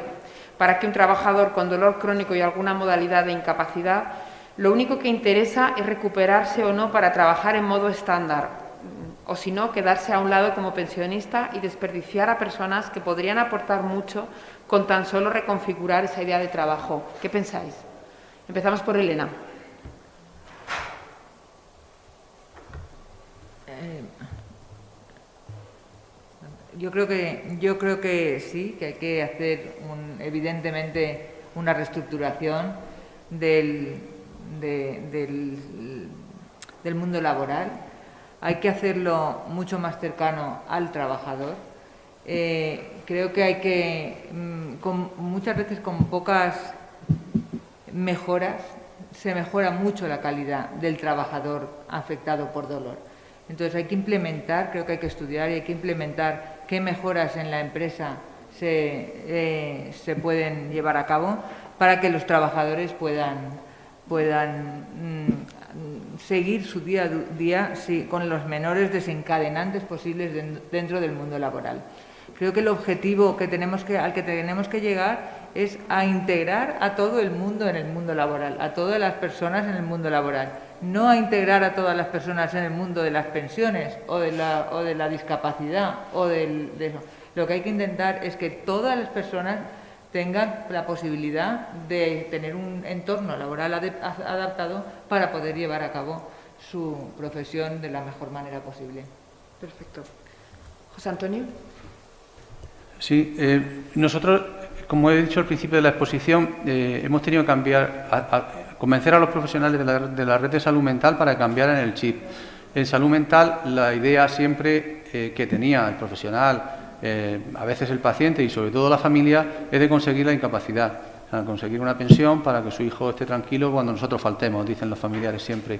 para que un trabajador con dolor crónico y alguna modalidad de incapacidad, lo único que interesa es recuperarse o no para trabajar en modo estándar, o si no, quedarse a un lado como pensionista y desperdiciar a personas que podrían aportar mucho con tan solo reconfigurar esa idea de trabajo? ¿Qué pensáis? Empezamos por Elena. Yo creo que sí, que hay que hacer evidentemente una reestructuración del mundo laboral. Hay que hacerlo mucho más cercano al trabajador. Creo que hay que, muchas veces con pocas mejoras, se mejora mucho la calidad del trabajador afectado por dolor. Entonces hay que implementar, creo que hay que estudiar y hay que implementar qué mejoras en la empresa se pueden llevar a cabo para que los trabajadores puedan seguir su día a día con los menores desencadenantes posibles dentro del mundo laboral. Creo que el objetivo al que tenemos que llegar es a integrar a todo el mundo en el mundo laboral, a todas las personas en el mundo laboral, no a integrar a todas las personas en el mundo de las pensiones o de la discapacidad o de eso. Lo que hay que intentar es que todas las personas tengan la posibilidad de tener un entorno laboral adaptado para poder llevar a cabo su profesión de la mejor manera posible. Perfecto. José Antonio. Sí, nosotros, como he dicho al principio de la exposición, hemos tenido que cambiar, convencer a los profesionales de la red de salud mental para cambiar en el chip. En salud mental, la idea siempre que tenía el profesional, a veces el paciente y sobre todo la familia, es de conseguir la incapacidad, o sea, conseguir una pensión para que su hijo esté tranquilo cuando nosotros faltemos, dicen los familiares siempre.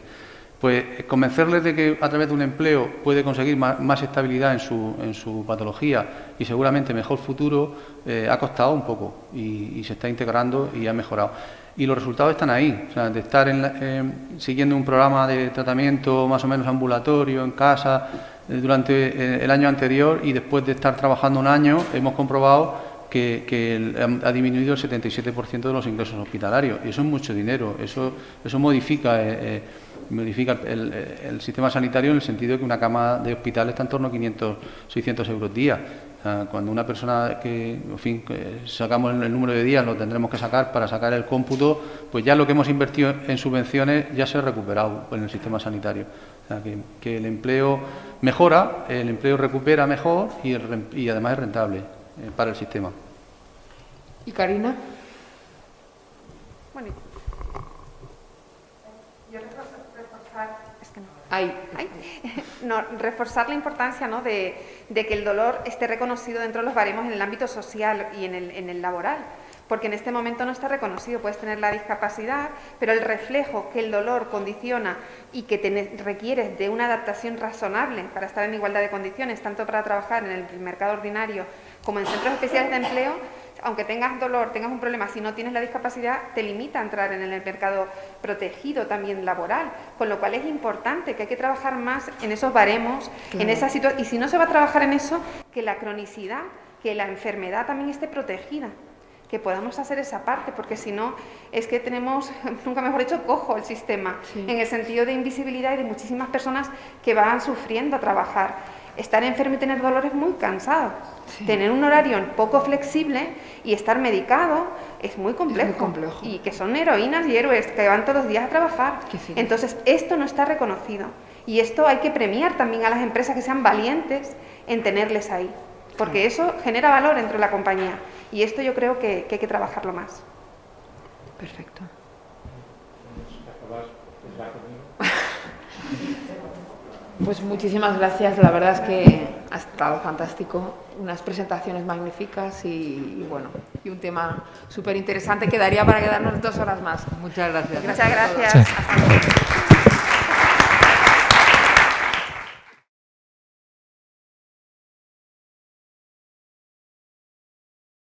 pues convencerles de que a través de un empleo puede conseguir más estabilidad en su patología y seguramente mejor futuro, ha costado un poco y se está integrando y ha mejorado. Y los resultados están ahí, o sea, de estar siguiendo un programa de tratamiento más o menos ambulatorio, en casa, durante el año anterior, y después de estar trabajando un año hemos comprobado que ha disminuido el 77% de los ingresos hospitalarios. Y eso es mucho dinero, eso modifica el sistema sanitario, en el sentido de que una cama de hospital está en torno a 500, 600 euros día. O sea, cuando una persona que sacamos el número de días, lo tendremos que sacar para sacar el cómputo, pues ya lo que hemos invertido en subvenciones ya se ha recuperado en el sistema sanitario. O sea, que el empleo mejora, el empleo recupera mejor y además es rentable para el sistema. ¿Y Karina? Bueno, yo reforzar la importancia, ¿no?, de que el dolor esté reconocido dentro de los baremos en el ámbito social y en el laboral, porque en este momento no está reconocido. Puedes tener la discapacidad, pero el reflejo que el dolor condiciona y que requieres de una adaptación razonable para estar en igualdad de condiciones, tanto para trabajar en el mercado ordinario como en centros especiales de empleo, aunque tengas dolor, tengas un problema, si no tienes la discapacidad, te limita a entrar en el mercado protegido también laboral, con lo cual es importante que hay que trabajar más en esos baremos, en esa situación, y si no se va a trabajar en eso, que la cronicidad, que la enfermedad también esté protegida, que podamos hacer esa parte, porque si no, es que tenemos, nunca mejor dicho, cojo el sistema, en el sentido de invisibilidad y de muchísimas personas que van sufriendo a trabajar. Estar enfermo y tener dolor es muy cansado. Tener un horario poco flexible y estar medicado es muy complejo. Es muy complejo. Y que son heroínas y héroes que van todos los días a trabajar. Entonces, esto no está reconocido. Y esto hay que premiar también a las empresas que sean valientes en tenerles ahí. Porque eso genera valor dentro de la compañía. Y esto yo creo que hay que trabajarlo más. Perfecto. Pues muchísimas gracias, la verdad es que ha estado fantástico, unas presentaciones magníficas y bueno, y un tema súper interesante que daría para quedarnos 2 horas más. Muchas gracias. Muchas gracias. Hasta luego.